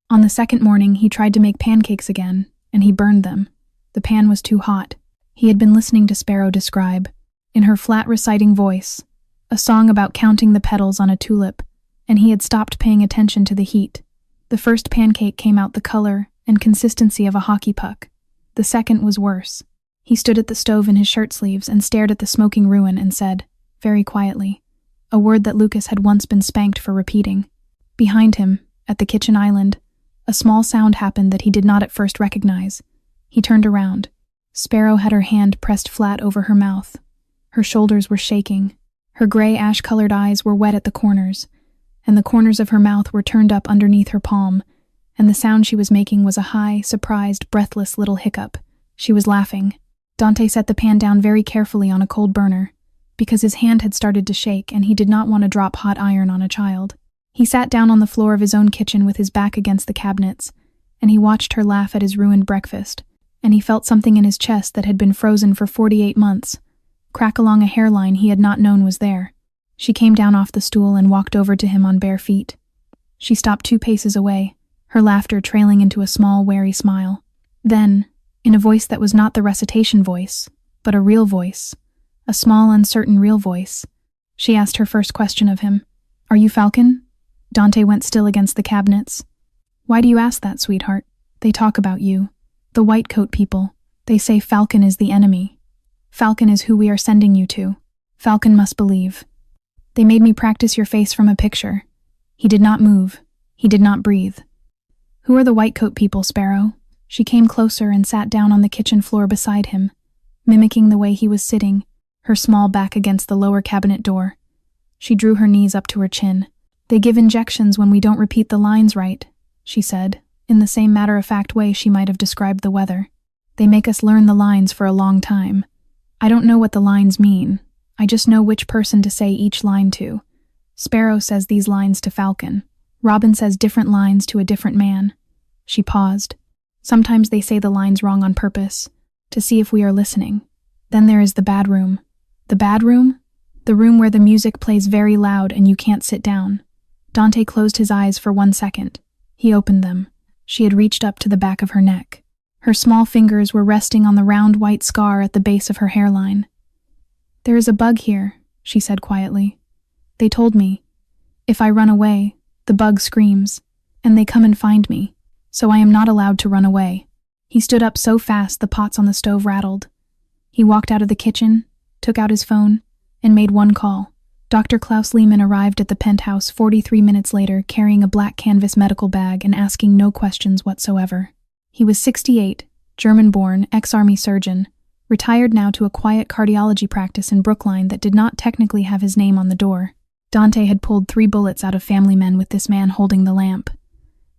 On the second morning, he tried to make pancakes again, and he burned them. The pan was too hot. He had been listening to Sparrow describe, in her flat reciting voice, a song about counting the petals on a tulip, and he had stopped paying attention to the heat. The first pancake came out the color and consistency of a hockey puck. The second was worse. He stood at the stove in his shirt sleeves and stared at the smoking ruin and said, very quietly, a word that Lucas had once been spanked for repeating. Behind him, at the kitchen island, a small sound happened that he did not at first recognize. He turned around. Sparrow had her hand pressed flat over her mouth. Her shoulders were shaking. Her gray ash-colored eyes were wet at the corners, and the corners of her mouth were turned up underneath her palm, and the sound she was making was a high, surprised, breathless little hiccup. She was laughing. Dante set the pan down very carefully on a cold burner, because his hand had started to shake and he did not want to drop hot iron on a child. He sat down on the floor of his own kitchen with his back against the cabinets, and he watched her laugh at his ruined breakfast, and he felt something in his chest that had been frozen for 48 months, crack along a hairline he had not known was there. She came down off the stool and walked over to him on bare feet. She stopped 2 paces away, her laughter trailing into a small, wary smile. Then, in a voice that was not the recitation voice, but a real voice, a small, uncertain real voice, she asked her first question of him. "Are you Falcon?" Dante went still against the cabinets. "Why do you ask that, sweetheart? They talk about you. The white coat people. They say Falcon is the enemy. Falcon is who we are sending you to. Falcon must believe. They made me practice your face from a picture." He did not move. He did not breathe. "Who are the white coat people, Sparrow?" She came closer and sat down on the kitchen floor beside him, mimicking the way he was sitting, her small back against the lower cabinet door. She drew her knees up to her chin. They give injections when we don't repeat the lines right, she said, in the same matter-of-fact way she might have described the weather. They make us learn the lines for a long time. I don't know what the lines mean. I just know which person to say each line to. Sparrow says these lines to Falcon. Robin says different lines to a different man. She paused. Sometimes they say the lines wrong on purpose, to see if we are listening. Then there is the bad room. The bad room? The room where the music plays very loud and you can't sit down. Dante closed his eyes for 1 second. He opened them. She had reached up to the back of her neck. Her small fingers were resting on the round white scar at the base of her hairline. "There is a bug here," she said quietly. "They told me. If I run away, the bug screams, and they come and find me, so I am not allowed to run away." He stood up so fast the pots on the stove rattled. He walked out of the kitchen, took out his phone, and made one call. Dr. Klaus Lehmann arrived at the penthouse 43 minutes later carrying a black canvas medical bag and asking no questions whatsoever. He was 68, German-born, ex-army surgeon, retired now to a quiet cardiology practice in Brookline that did not technically have his name on the door. Dante had pulled 3 bullets out of family men with this man holding the lamp.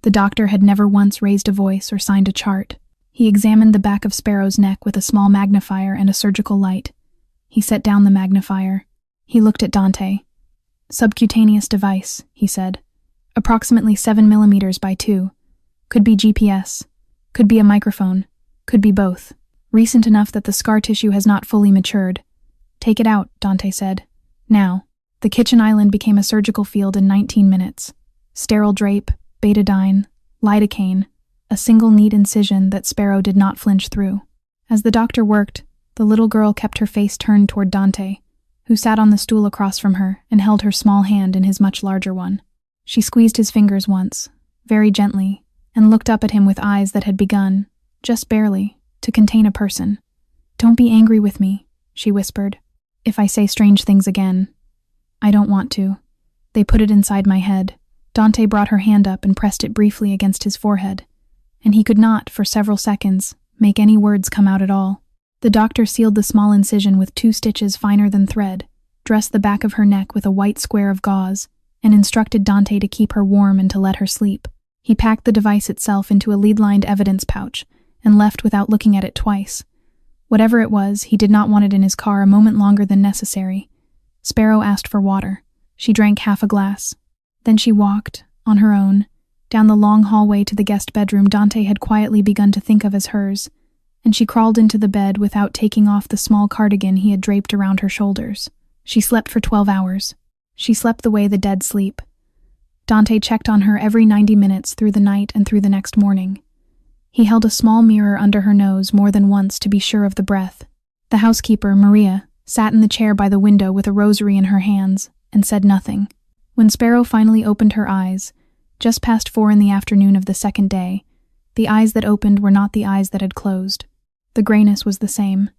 The doctor had never once raised a voice or signed a chart. He examined the back of Sparrow's neck with a small magnifier and a surgical light. He set down the magnifier. He looked at Dante. "Subcutaneous device," he said. "Approximately 7 millimeters by 2. Could be GPS. Could be a microphone. Could be both. Recent enough that the scar tissue has not fully matured. Take it out," Dante said. "Now." The kitchen island became a surgical field in 19 minutes. Sterile drape, betadine, lidocaine, a single neat incision that Sparrow did not flinch through. As the doctor worked, the little girl kept her face turned toward Dante, who sat on the stool across from her and held her small hand in his much larger one. She squeezed his fingers once, very gently, and looked up at him with eyes that had begun, just barely, to contain a person. "Don't be angry with me," she whispered. "If I say strange things again. I don't want to. They put it inside my head." Dante brought her hand up and pressed it briefly against his forehead, and he could not, for several seconds, make any words come out at all. The doctor sealed the small incision with 2 stitches finer than thread, dressed the back of her neck with a white square of gauze, and instructed Dante to keep her warm and to let her sleep. He packed the device itself into a lead-lined evidence pouch and left without looking at it twice. Whatever it was, he did not want it in his car a moment longer than necessary. Sparrow asked for water. She drank half a glass. Then she walked, on her own, down the long hallway to the guest bedroom Dante had quietly begun to think of as hers, and she crawled into the bed without taking off the small cardigan he had draped around her shoulders. She slept for 12 hours. She slept the way the dead sleep. Dante checked on her every 90 minutes through the night and through the next morning. He held a small mirror under her nose more than once to be sure of the breath. The housekeeper, Maria, sat in the chair by the window with a rosary in her hands and said nothing. When Sparrow finally opened her eyes, just past 4 in the afternoon of the second day, the eyes that opened were not the eyes that had closed. The grayness was the same.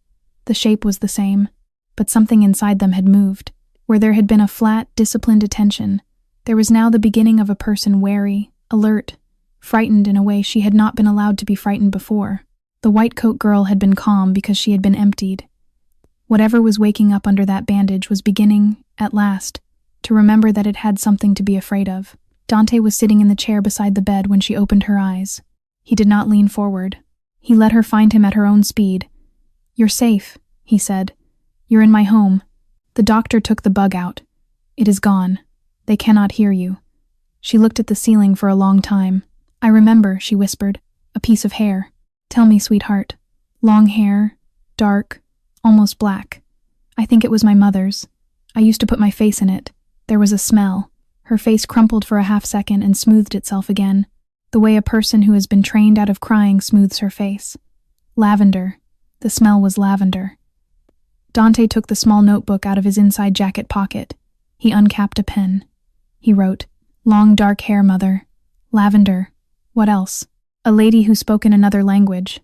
The shape was the same. But something inside them had moved. Where there had been a flat, disciplined attention, there was now the beginning of a person wary, alert, frightened in a way she had not been allowed to be frightened before. The white coat girl had been calm because she had been emptied. Whatever was waking up under that bandage was beginning, at last, to remember that it had something to be afraid of. Dante was sitting in the chair beside the bed when she opened her eyes. He did not lean forward. He let her find him at her own speed. "You're safe," he said. "You're in my home. The doctor took the bug out. It is gone. They cannot hear you." She looked at the ceiling for a long time. "I remember," she whispered. "A piece of hair. Tell me, sweetheart." "Long hair, dark, almost black. I think it was my mother's. I used to put my face in it. There was a smell." Her face crumpled for a half-second and smoothed itself again, the way a person who has been trained out of crying smooths her face. Lavender. The smell was lavender. Dante took the small notebook out of his inside jacket pocket. He uncapped a pen. He wrote, "Long dark hair, mother. Lavender. What else?" A lady who spoke in another language.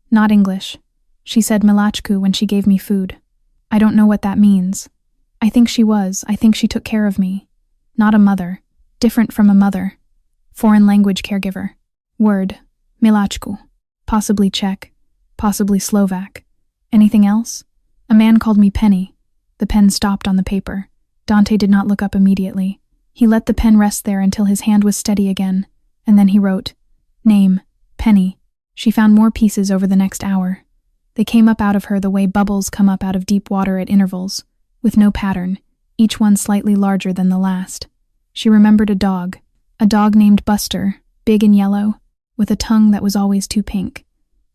Not English. She said Milachku when she gave me food. I don't know what that means. I think she took care of me. Not a mother. Different from a mother. Foreign language caregiver. Word. Milachku. Possibly Czech. Possibly Slovak. Anything else? A man called me Penny. The pen stopped on the paper. Dante did not look up immediately. He let the pen rest there until his hand was steady again, and then he wrote, "Name, Penny." She found more pieces over the next hour. They came up out of her the way bubbles come up out of deep water at intervals, with no pattern, each one slightly larger than the last. She remembered a dog named Buster, big and yellow, with a tongue that was always too pink.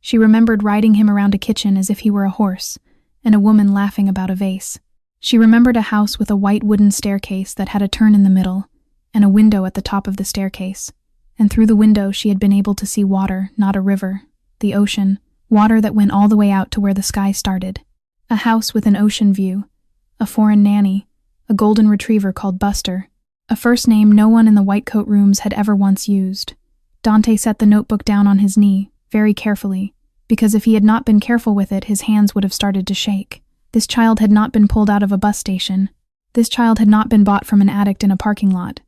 She remembered riding him around a kitchen as if he were a horse, and a woman laughing about a vase. She remembered a house with a white wooden staircase that had a turn in the middle, and a window at the top of the staircase. And through the window she had been able to see water, not a river, the ocean, water that went all the way out to where the sky started. A house with an ocean view, a foreign nanny, a golden retriever called Buster, a first name no one in the white coat rooms had ever once used. Dante set the notebook down on his knee, very carefully, because if he had not been careful with it, his hands would have started to shake. This child had not been pulled out of a bus station. This child had not been bought from an addict in a parking lot.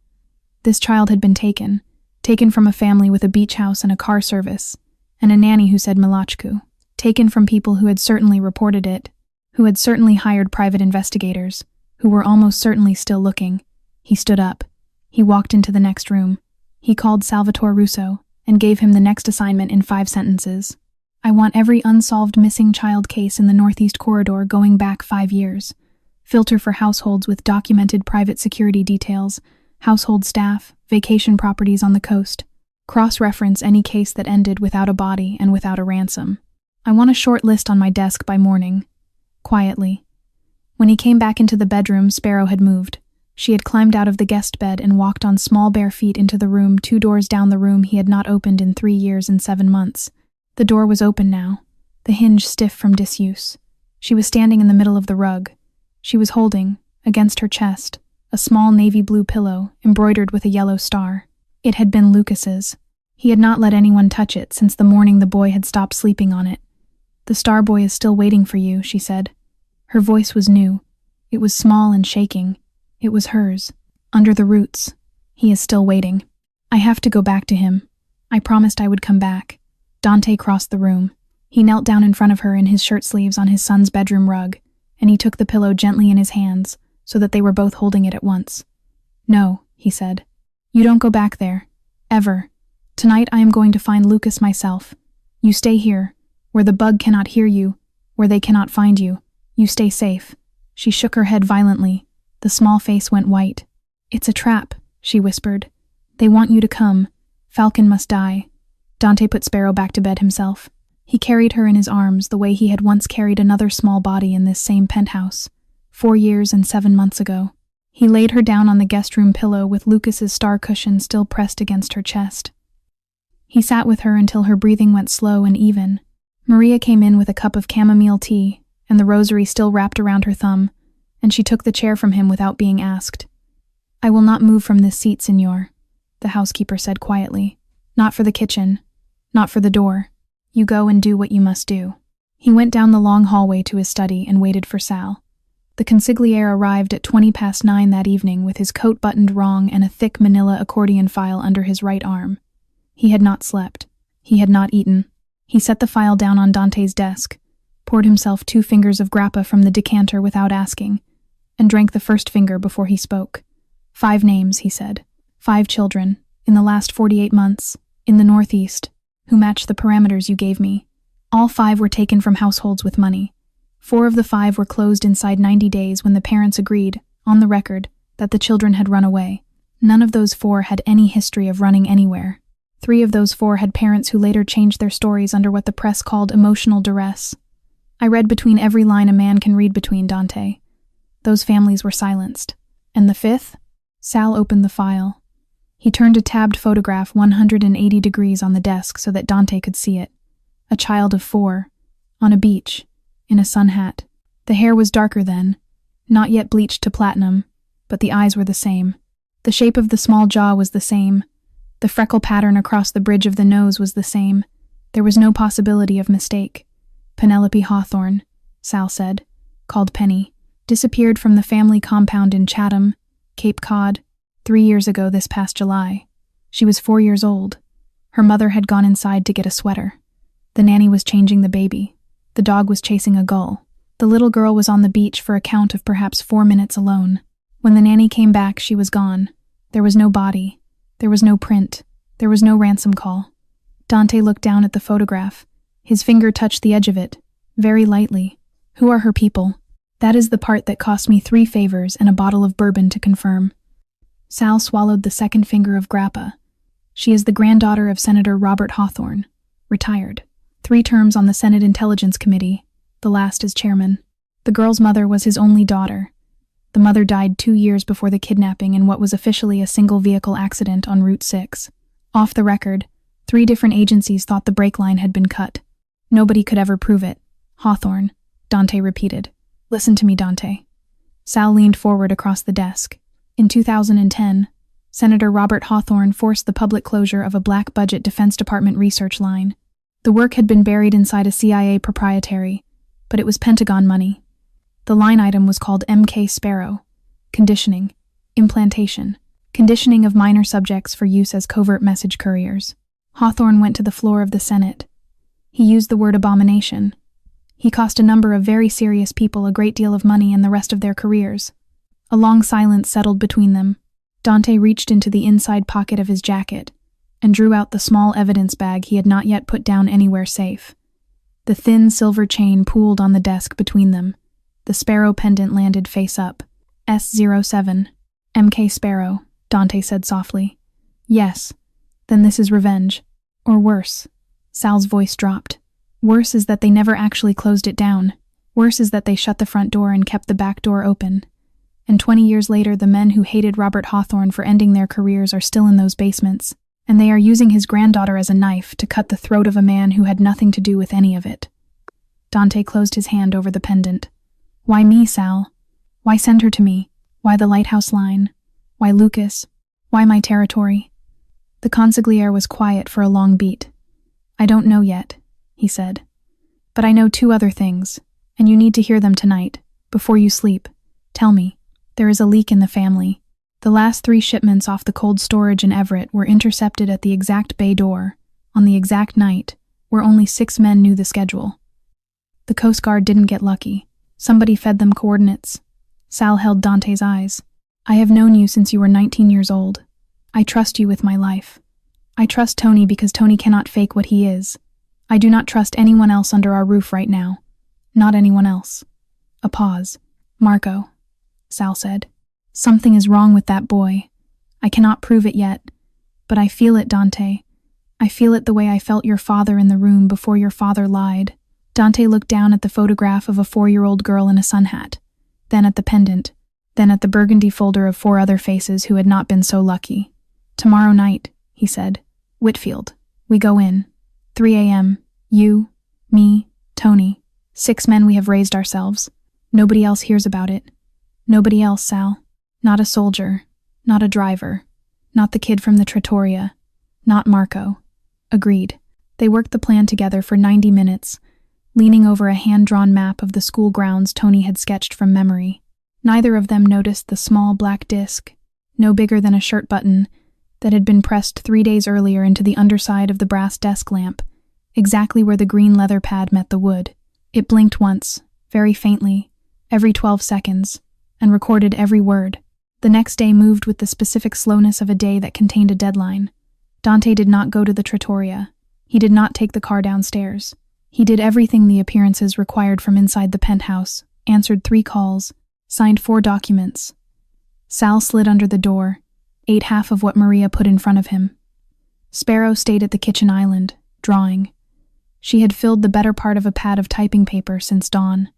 This child had been taken from a family with a beach house and a car service, and a nanny who said Milachku, taken from people who had certainly reported it, who had certainly hired private investigators, who were almost certainly still looking. He stood up. He walked into the next room. He called Salvatore Russo and gave him the next assignment in 5 sentences. I want every unsolved missing child case in the Northeast Corridor going back 5 years. Filter for households with documented private security details, household staff, vacation properties on the coast. Cross-reference any case that ended without a body and without a ransom. I want a short list on my desk by morning. Quietly. When he came back into the bedroom, Sparrow had moved. She had climbed out of the guest bed and walked on small bare feet into the room 2 doors down the room he had not opened in 3 years and 7 months. The door was open now, the hinge stiff from disuse. She was standing in the middle of the rug. She was holding, against her chest, a small navy blue pillow embroidered with a yellow star. It had been Lucas's. He had not let anyone touch it since the morning the boy had stopped sleeping on it. "The star boy is still waiting for you," she said. Her voice was new. It was small and shaking. It was hers. "Under the roots. He is still waiting. I have to go back to him. I promised I would come back." Dante crossed the room. He knelt down in front of her in his shirt sleeves on his son's bedroom rug, and he took the pillow gently in his hands so that they were both holding it at once. "No," he said. "You don't go back there. Ever. Tonight I am going to find Lucas myself. You stay here, where the bug cannot hear you, where they cannot find you. You stay safe." She shook her head violently. The small face went white. "It's a trap," she whispered. "They want you to come. Falcon must die." Dante put Sparrow back to bed himself. He carried her in his arms the way he had once carried another small body in this same penthouse, 4 years and 7 months ago. He laid her down on the guest room pillow with Lucas's star cushion still pressed against her chest. He sat with her until her breathing went slow and even. Maria came in with a cup of chamomile tea and the rosary still wrapped around her thumb, and she took the chair from him without being asked. "I will not move from this seat, Signor," the housekeeper said quietly. "Not for the kitchen. Not for the door. You go and do what you must do." He went down the long hallway to his study and waited for Sal. The consigliere arrived at 9:20 that evening with his coat buttoned wrong and a thick manila accordion file under his right arm. He had not slept. He had not eaten. He set the file down on Dante's desk, poured himself 2 fingers of grappa from the decanter without asking, and drank the first finger before he spoke. 5 names, he said. 5 children, in the last 48 months, in the Northeast, who matched the parameters you gave me. All 5 were taken from households with money. 4 of the 5 were closed inside 90 days when the parents agreed, on the record, that the children had run away. None of those 4 had any history of running anywhere. 3 of those 4 had parents who later changed their stories under what the press called emotional duress. I read between every line a man can read between, Dante. Those families were silenced. And the 5th? Sal opened the file. He turned a tabbed photograph 180 degrees on the desk so that Dante could see it. A child of 4, on a beach, in a sun hat. The hair was darker then, not yet bleached to platinum, but the eyes were the same. The shape of the small jaw was the same. The freckle pattern across the bridge of the nose was the same. There was no possibility of mistake. Penelope Hawthorne, Sal said, called Penny, disappeared from the family compound in Chatham, Cape Cod, 3 years ago this past July. She was 4 years old. Her mother had gone inside to get a sweater. The nanny was changing the baby. The dog was chasing a gull. The little girl was on the beach for a count of perhaps 4 minutes alone. When the nanny came back, she was gone. There was no body. There was no print. There was no ransom call. Dante looked down at the photograph. His finger touched the edge of it, very lightly. Who are her people? That is the part that cost me 3 favors and a bottle of bourbon to confirm. Sal swallowed the second finger of grappa. She is the granddaughter of Senator Robert Hawthorne, retired. 3 terms on the Senate Intelligence Committee, the last as chairman. The girl's mother was his only daughter. The mother died 2 years before the kidnapping in what was officially a single-vehicle accident on Route 6. Off the record, 3 different agencies thought the brake line had been cut. Nobody could ever prove it. Hawthorne, Dante repeated. Listen to me, Dante. Sal leaned forward across the desk. In 2010, Senator Robert Hawthorne forced the public closure of a black-budget Defense Department research line. The work had been buried inside a CIA proprietary, but it was Pentagon money. The line item was called MK Sparrow. Conditioning. Implantation. Conditioning of minor subjects for use as covert message couriers. Hawthorne went to the floor of the Senate. He used the word abomination. He cost a number of very serious people a great deal of money and the rest of their careers. A long silence settled between them. Dante reached into the inside pocket of his jacket and drew out the small evidence bag he had not yet put down anywhere safe. The thin silver chain pooled on the desk between them. The Sparrow pendant landed face up. S07. MK Sparrow, Dante said softly. Yes. Then this is revenge. Or worse. Sal's voice dropped. Worse is that they never actually closed it down. Worse is that they shut the front door and kept the back door open. And 20 years later, the men who hated Robert Hawthorne for ending their careers are still in those basements, and they are using his granddaughter as a knife to cut the throat of a man who had nothing to do with any of it. Dante closed his hand over the pendant. Why me, Sal? Why send her to me? Why the lighthouse line? Why Lucas? Why my territory? The consigliere was quiet for a long beat. I don't know yet, he said. But I know 2 other things, and you need to hear them tonight, before you sleep. Tell me. There is a leak in the family. The last 3 shipments off the cold storage in Everett were intercepted at the exact bay door, on the exact night, where only 6 men knew the schedule. The Coast Guard didn't get lucky. Somebody fed them coordinates. Sal held Dante's eyes. I have known you since you were 19 years old. I trust you with my life. I trust Tony because Tony cannot fake what he is. I do not trust anyone else under our roof right now. Not anyone else. A pause. Marco, Sal said. Something is wrong with that boy. I cannot prove it yet, but I feel it, Dante. I feel it the way I felt your father in the room before your father lied. Dante looked down at the photograph of a 4-year-old girl in a sun hat, then at the pendant, then at the burgundy folder of 4 other faces who had not been so lucky. Tomorrow night, he said. Whitfield. We go in. 3 a.m. You, me, Tony. 6 men we have raised ourselves. Nobody else hears about it. Nobody else, Sal. Not a soldier. Not a driver. Not the kid from the trattoria. Not Marco. Agreed. They worked the plan together for 90 minutes, leaning over a hand-drawn map of the school grounds Tony had sketched from memory. Neither of them noticed the small black disc, no bigger than a shirt button, that had been pressed 3 days earlier into the underside of the brass desk lamp, exactly where the green leather pad met the wood. It blinked once, very faintly, every 12 seconds, and recorded every word. The next day moved with the specific slowness of a day that contained a deadline. Dante did not go to the trattoria. He did not take the car downstairs. He did everything the appearances required from inside the penthouse, answered 3 calls, signed 4 documents. Sal slid under the door, ate half of what Maria put in front of him. Sparrow stayed at the kitchen island, drawing. She had filled the better part of a pad of typing paper since dawn.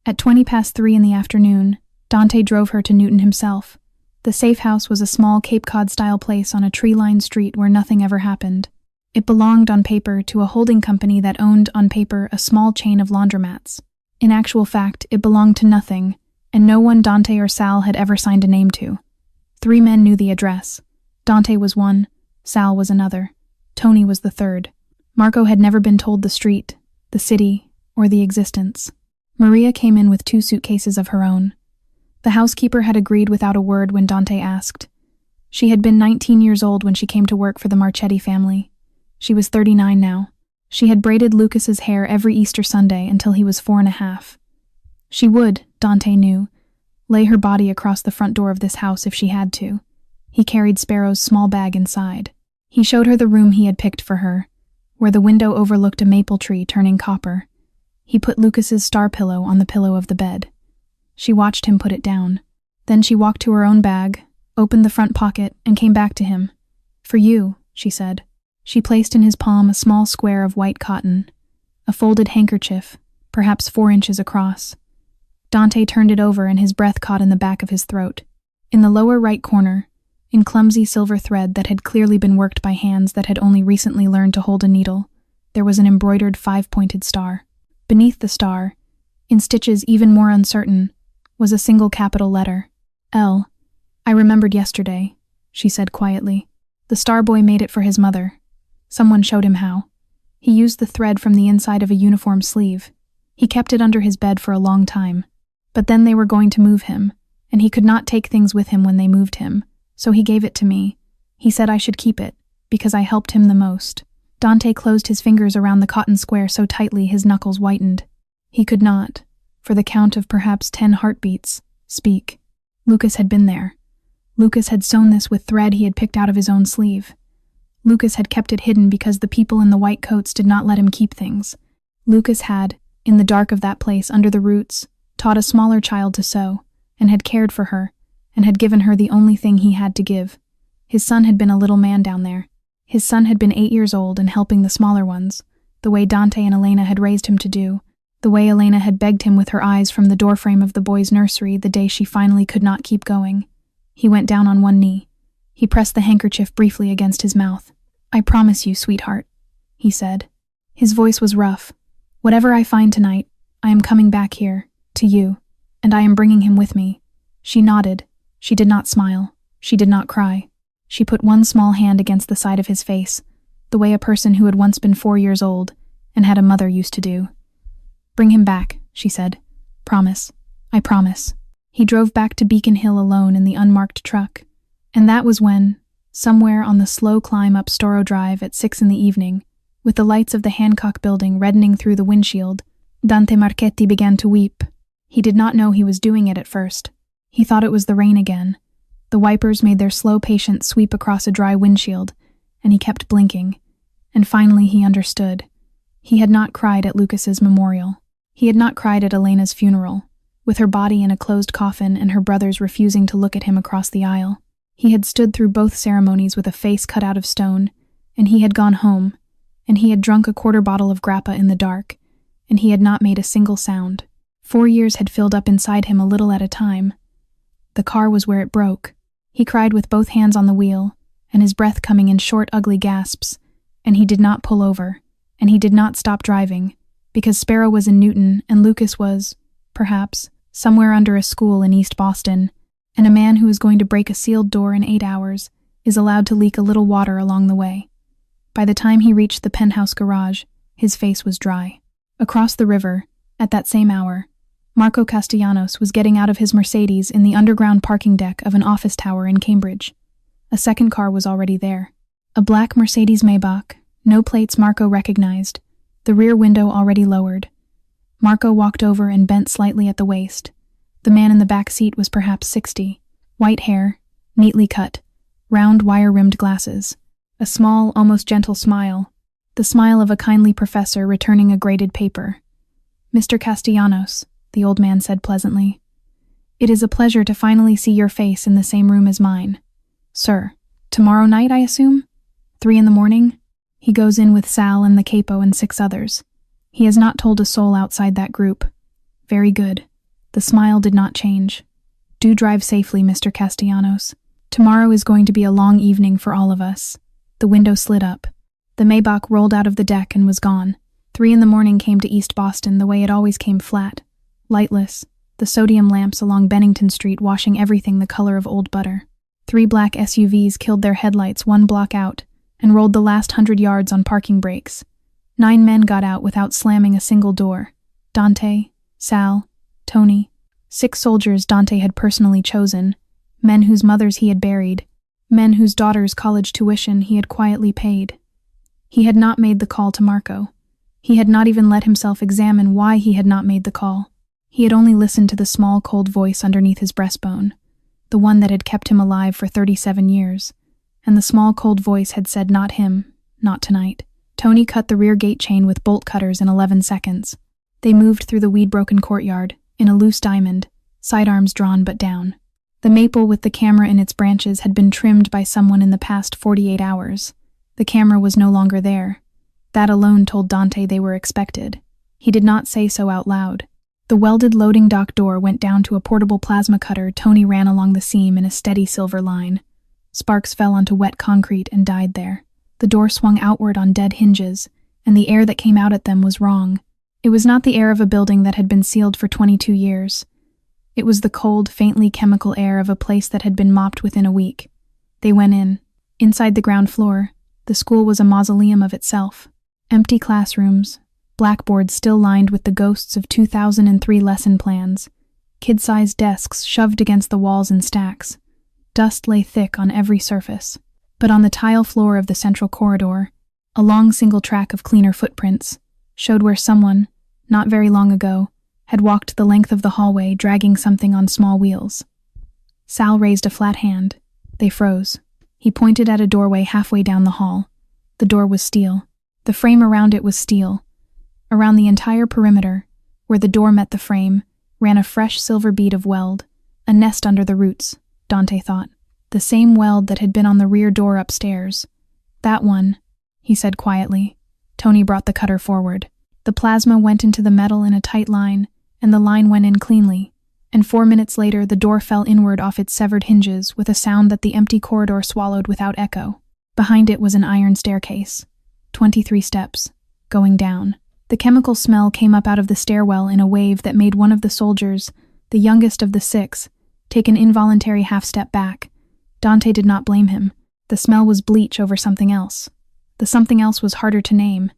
At 3:20 in the afternoon, Dante drove her to Newton himself. The safe house was a small Cape Cod-style place on a tree-lined street where nothing ever happened. It belonged on paper to a holding company that owned, on paper, a small chain of laundromats. In actual fact, it belonged to nothing, and no one Dante or Sal had ever signed a name to. 3 men knew the address. Dante was one, Sal was another, Tony was the third. Marco had never been told the street, the city, or the existence. Maria came in with 2 suitcases of her own. The housekeeper had agreed without a word when Dante asked. She had been 19 years old when she came to work for the Marchetti family. She was 39 now. She had braided Lucas's hair every Easter Sunday until he was 4.5. She would, Dante knew, lay her body across the front door of this house if she had to. He carried Sparrow's small bag inside. He showed her the room he had picked for her, where the window overlooked a maple tree turning copper. He put Lucas's star pillow on the pillow of the bed. She watched him put it down. Then she walked to her own bag, opened the front pocket, and came back to him. "For you," she said. She placed in his palm a small square of white cotton, a folded handkerchief, perhaps 4 inches across. Dante turned it over and his breath caught in the back of his throat. In the lower right corner, in clumsy silver thread that had clearly been worked by hands that had only recently learned to hold a needle, there was an embroidered 5-pointed star. Beneath the star, in stitches even more uncertain, was a single capital letter, L. "I remembered yesterday," she said quietly. "The star boy made it for his mother. Someone showed him how. He used the thread from the inside of a uniform sleeve. He kept it under his bed for a long time. But then they were going to move him, and he could not take things with him when they moved him, so he gave it to me. He said I should keep it, because I helped him the most." Dante closed his fingers around the cotton square so tightly his knuckles whitened. He could not, for the count of perhaps 10 heartbeats, speak. Lucas had been there. Lucas had sewn this with thread he had picked out of his own sleeve. Lucas had kept it hidden because the people in the white coats did not let him keep things. Lucas had, in the dark of that place under the roots, taught a smaller child to sew, and had cared for her, and had given her the only thing he had to give. His son had been a little man down there. His son had been 8 years old and helping the smaller ones, the way Dante and Elena had raised him to do, the way Elena had begged him with her eyes from the doorframe of the boys' nursery the day she finally could not keep going. He went down on one knee. He pressed the handkerchief briefly against his mouth. "I promise you, sweetheart," he said. His voice was rough. "Whatever I find tonight, I am coming back here, to you, and I am bringing him with me." She nodded. She did not smile. She did not cry. She put one small hand against the side of his face, the way a person who had once been 4 years old and had a mother used to do. "Bring him back," she said. "Promise. I promise." He drove back to Beacon Hill alone in the unmarked truck, and that was when, somewhere on the slow climb up Storrow Drive at 6 in the evening, with the lights of the Hancock building reddening through the windshield, Dante Marchetti began to weep. He did not know he was doing it at first. He thought it was the rain again. The wipers made their slow patient sweep across a dry windshield, and he kept blinking. And finally he understood. He had not cried at Lucas's memorial. He had not cried at Elena's funeral, with her body in a closed coffin and her brothers refusing to look at him across the aisle. He had stood through both ceremonies with a face cut out of stone, and he had gone home, and he had drunk a quarter bottle of grappa in the dark, and he had not made a single sound. 4 years had filled up inside him a little at a time. The car was where it broke. He cried with both hands on the wheel, and his breath coming in short, ugly gasps, and he did not pull over, and he did not stop driving, because Sparrow was in Newton and Lucas was, perhaps, somewhere under a school in East Boston, and a man who is going to break a sealed door in 8 hours is allowed to leak a little water along the way. By the time he reached the penthouse garage, his face was dry. Across the river, at that same hour, Marco Castellanos was getting out of his Mercedes in the underground parking deck of an office tower in Cambridge. A second car was already there. A black Mercedes Maybach, no plates Marco recognized, the rear window already lowered. Marco walked over and bent slightly at the waist. The man in the back seat was perhaps 60. White hair, neatly cut, round wire-rimmed glasses, a small, almost gentle smile, the smile of a kindly professor returning a graded paper. "Mr. Castellanos," the old man said pleasantly, "it is a pleasure to finally see your face in the same room as mine. Sir, tomorrow night, I assume? 3 in the morning? He goes in with Sal and the capo and 6 others. He has not told a soul outside that group. Very good." The smile did not change. "Do drive safely, Mr. Castellanos. Tomorrow is going to be a long evening for all of us." The window slid up. The Maybach rolled out of the deck and was gone. 3 in the morning came to East Boston the way it always came, flat, lightless, the sodium lamps along Bennington Street washing everything the color of old butter. 3 black SUVs killed their headlights 1 block out and rolled the last 100 yards on parking brakes. 9 men got out without slamming a single door. Dante, Sal, Tony. 6 soldiers Dante had personally chosen, men whose mothers he had buried, men whose daughters' college tuition he had quietly paid. He had not made the call to Marco. He had not even let himself examine why he had not made the call. He had only listened to the small, cold voice underneath his breastbone. the one that had kept him alive for 37 years. And the small cold voice had said, "Not him, not tonight." Tony cut the rear gate chain with bolt cutters in 11 seconds. They moved through the weed-broken courtyard, in a loose diamond, sidearms drawn but down. The maple with the camera in its branches had been trimmed by someone in the past 48 hours. The camera was no longer there. That alone told Dante they were expected. He did not say so out loud. The welded loading dock door went down to a portable plasma cutter. Tony ran along the seam in a steady silver line. Sparks fell onto wet concrete and died there. The door swung outward on dead hinges, and the air that came out at them was wrong. It was not the air of a building that had been sealed for 22 years. It was the cold, faintly chemical air of a place that had been mopped within a week. They went in. Inside the ground floor, the school was a mausoleum of itself. Empty classrooms, blackboards still lined with the ghosts of 2003 lesson plans, kid-sized desks shoved against the walls in stacks. Dust lay thick on every surface. But on the tile floor of the central corridor, a long single track of cleaner footprints showed where someone, not very long ago, had walked the length of the hallway dragging something on small wheels. Sal raised a flat hand. They froze. He pointed at a doorway halfway down the hall. The door was steel. The frame around it was steel. Around the entire perimeter, where the door met the frame, ran a fresh silver bead of weld, a nest under the roots, Dante thought. The same weld that had been on the rear door upstairs. "That one," he said quietly. Tony brought the cutter forward. The plasma went into the metal in a tight line, and the line went in cleanly, and 4 minutes later the door fell inward off its severed hinges with a sound that the empty corridor swallowed without echo. Behind it was an iron staircase. 23 steps, going down. The chemical smell came up out of the stairwell in a wave that made one of the soldiers, the youngest of the 6, take an involuntary half-step back. Dante did not blame him. The smell was bleach over something else. The something else was harder to name.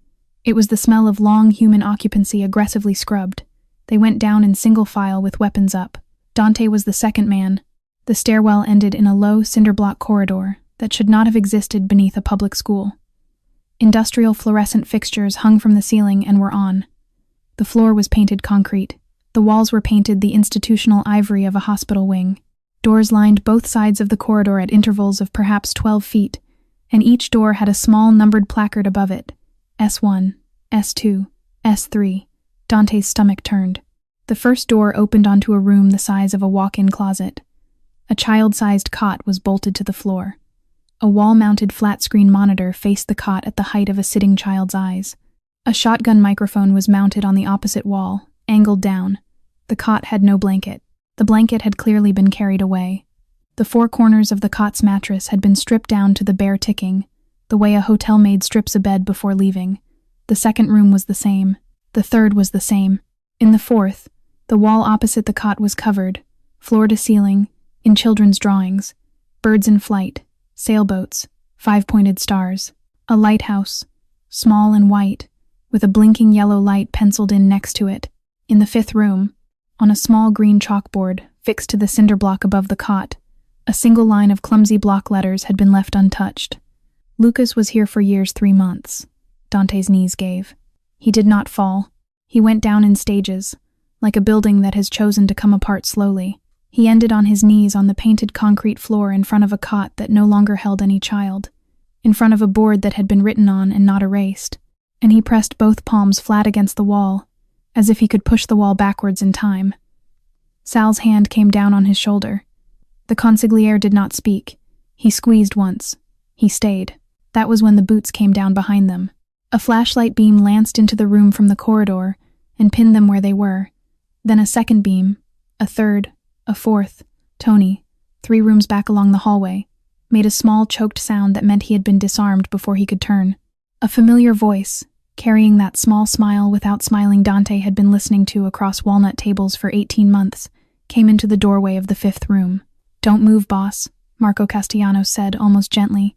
It was the smell of long human occupancy aggressively scrubbed. They went down in single file with weapons up. Dante was the second man. The stairwell ended in a low cinder-block corridor that should not have existed beneath a public school. Industrial fluorescent fixtures hung from the ceiling and were on. The floor was painted concrete. The walls were painted the institutional ivory of a hospital wing. Doors lined both sides of the corridor at intervals of perhaps 12 feet, and each door had a small numbered placard above it. S1, S2, S3. Dante's stomach turned. The first door opened onto a room the size of a walk-in closet. A child-sized cot was bolted to the floor. A wall-mounted flat-screen monitor faced the cot at the height of a sitting child's eyes. A shotgun microphone was mounted on the opposite wall, angled down. The cot had no blanket. The blanket had clearly been carried away. The 4 corners of the cot's mattress had been stripped down to the bare ticking, the way a hotel maid strips a bed before leaving. The second room was the same. The third was the same. In the fourth, the wall opposite the cot was covered, floor to ceiling, in children's drawings. Birds in flight, sailboats, 5-pointed stars. A lighthouse, small and white, with a blinking yellow light penciled in next to it. In the 5th room, on a small green chalkboard fixed to the cinder block above the cot, a single line of clumsy block letters had been left untouched. Lucas was here for years 3 months. Dante's knees gave. He did not fall. He went down in stages, like a building that has chosen to come apart slowly. He ended on his knees on the painted concrete floor in front of a cot that no longer held any child, in front of a board that had been written on and not erased, and he pressed both palms flat against the wall, as if he could push the wall backwards in time. Sal's hand came down on his shoulder. The consigliere did not speak. He squeezed once. He stayed. That was when the boots came down behind them. A flashlight beam lanced into the room from the corridor and pinned them where they were. Then a second beam, a third, a fourth. Tony, 3 rooms back along the hallway, made a small choked sound that meant he had been disarmed before he could turn. A familiar voice, carrying that small smile without smiling Dante had been listening to across walnut tables for 18 months, came into the doorway of the 5th room. "Don't move, boss," Marco Castellanos said almost gently.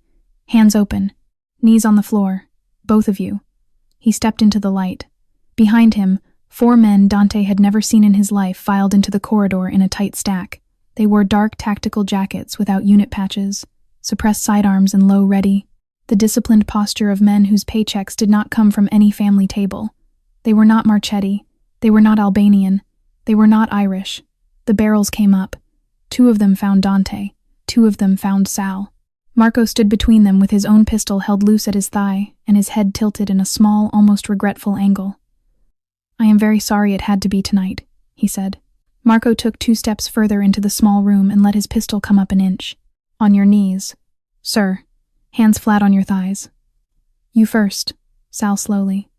"Hands open. Knees on the floor. Both of you." He stepped into the light. Behind him, 4 men Dante had never seen in his life filed into the corridor in a tight stack. They wore dark tactical jackets without unit patches, suppressed sidearms and low ready, the disciplined posture of men whose paychecks did not come from any family table. They were not Marchetti. They were not Albanian. They were not Irish. The barrels came up. 2 of them found Dante. 2 of them found Sal. Marco stood between them with his own pistol held loose at his thigh and his head tilted in a small, almost regretful angle. "I am very sorry it had to be tonight," he said. Marco took 2 steps further into the small room and let his pistol come up an inch. "On your knees. Sir. Hands flat on your thighs." "You first," Sal slowly.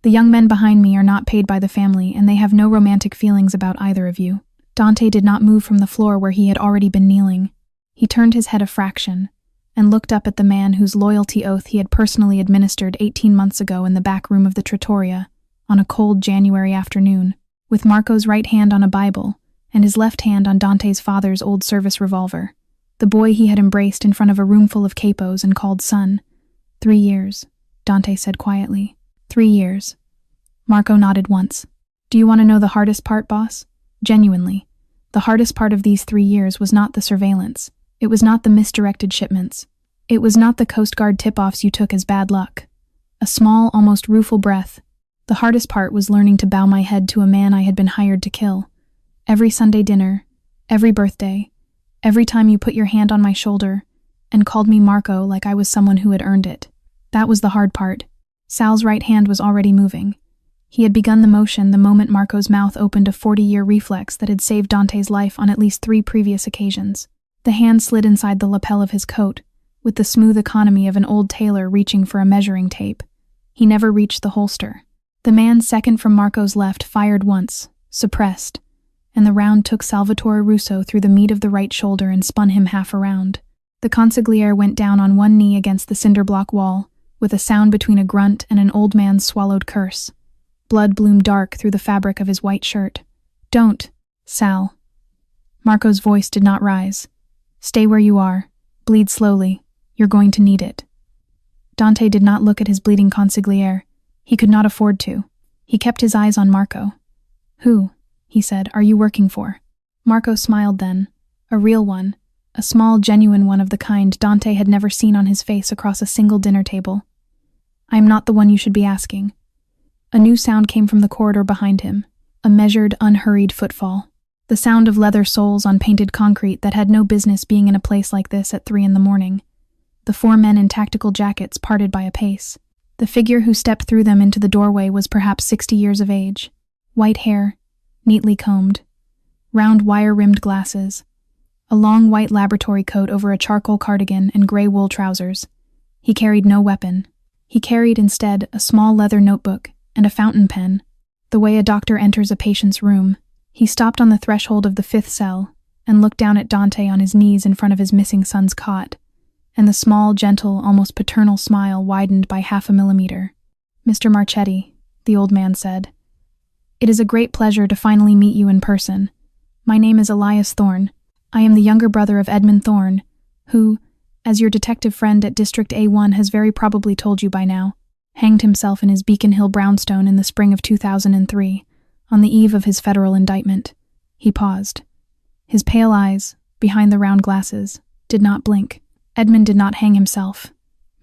"The young men behind me are not paid by the family, and they have no romantic feelings about either of you." Dante did not move from the floor where he had already been kneeling. He turned his head a fraction and looked up at the man whose loyalty oath he had personally administered 18 months ago in the back room of the trattoria on a cold January afternoon, with Marco's right hand on a Bible and his left hand on Dante's father's old service revolver, the boy he had embraced in front of a roomful of capos and called son. 3 years, Dante said quietly. 3 years. Marco nodded once. "Do you want to know the hardest part, boss? Genuinely. The hardest part of these 3 years was not the surveillance. It was not the misdirected shipments. It was not the Coast Guard tip-offs you took as bad luck. A small, almost rueful breath. The hardest part was learning to bow my head to a man I had been hired to kill. Every Sunday dinner, every birthday, every time you put your hand on my shoulder and called me Marco like I was someone who had earned it. That was the hard part." Sal's right hand was already moving. He had begun the motion the moment Marco's mouth opened a 40-year reflex that had saved Dante's life on at least 3 previous occasions. The hand slid inside the lapel of his coat, with the smooth economy of an old tailor reaching for a measuring tape. He never reached the holster. The man second from Marco's left fired once, suppressed, and the round took Salvatore Russo through the meat of the right shoulder and spun him half around. The consigliere went down on one knee against the cinder block wall, with a sound between a grunt and an old man's swallowed curse. Blood bloomed dark through the fabric of his white shirt. "Don't, Sal." Marco's voice did not rise. "Stay where you are. Bleed slowly. You're going to need it." Dante did not look at his bleeding consigliere. He could not afford to. He kept his eyes on Marco. "Who," he said, "are you working for?" Marco smiled then. A real one. A small, genuine one of the kind Dante had never seen on his face across a single dinner table. "I am not the one you should be asking." A new sound came from the corridor behind him. A measured, unhurried footfall. The sound of leather soles on painted concrete that had no business being in a place like this at 3 a.m. The 4 men in tactical jackets parted by a pace. The figure who stepped through them into the doorway was perhaps 60 years of age. White hair, neatly combed. Round wire-rimmed glasses. A long white laboratory coat over a charcoal cardigan and gray wool trousers. He carried no weapon. He carried instead a small leather notebook and a fountain pen, the way a doctor enters a patient's room. He stopped on the threshold of the 5th cell and looked down at Dante on his knees in front of his missing son's cot, and the small, gentle, almost paternal smile widened by 0.5 millimeter. "Mr. Marchetti," the old man said, "it is a great pleasure to finally meet you in person. My name is Elias Thorne. I am the younger brother of Edmund Thorne, who, as your detective friend at District A1 has very probably told you by now, hanged himself in his Beacon Hill brownstone in the spring of 2003, on the eve of his federal indictment." He paused. His pale eyes, behind the round glasses, did not blink. "Edmund did not hang himself,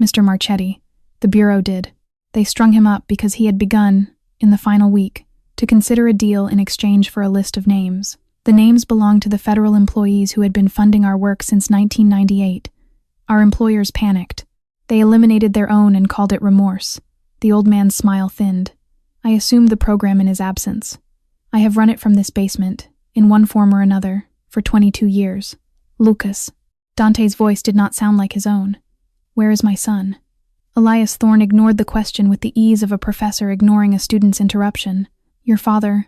Mr. Marchetti. The Bureau did. They strung him up because he had begun, in the final week, to consider a deal in exchange for a list of names. The names belonged to the federal employees who had been funding our work since 1998. Our employers panicked. They eliminated their own and called it remorse." The old man's smile thinned. "I assumed the program in his absence. I have run it from this basement, in one form or another, for 22 years. Lucas." Dante's voice did not sound like his own. "Where is my son?" Elias Thorne ignored the question with the ease of a professor ignoring a student's interruption. "Your father,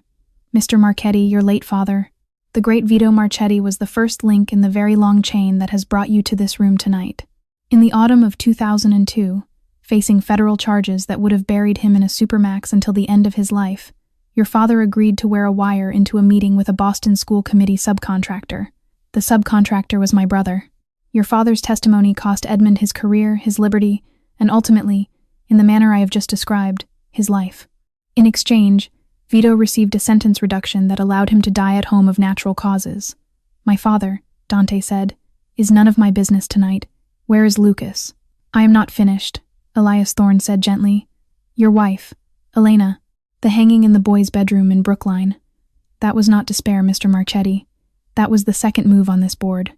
Mr. Marchetti, your late father. The great Vito Marchetti was the first link in the very long chain that has brought you to this room tonight. In the autumn of 2002, facing federal charges that would have buried him in a supermax until the end of his life, your father agreed to wear a wire into a meeting with a Boston School Committee subcontractor. The subcontractor was my brother. Your father's testimony cost Edmund his career, his liberty, and ultimately, in the manner I have just described, his life. In exchange, Vito received a sentence reduction that allowed him to die at home of natural causes. My father, Dante said, is none of my business tonight. Where is Lucas?" "I am not finished," Elias Thorne said gently. "Your wife, Elena, the hanging in the boys' bedroom in Brookline. That was not despair, Mr. Marchetti. That was the second move on this board.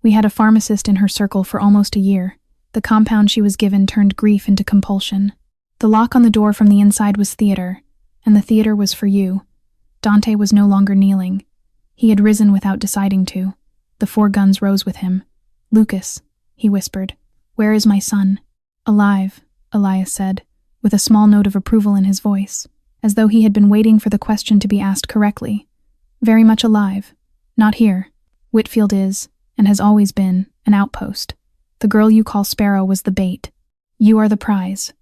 We had a pharmacist in her circle for almost a year. The compound she was given turned grief into compulsion. The lock on the door from the inside was theater, and the theater was for you. Dante was no longer kneeling. He had risen without deciding to. The 4 guns rose with him. "Lucas," he whispered, "where is my son?" "Alive," Elias said, with a small note of approval in his voice, as though he had been waiting for the question to be asked correctly. "Very much alive. Not here. Whitfield is, and has always been, an outpost. The girl you call Sparrow was the bait. You are the prize."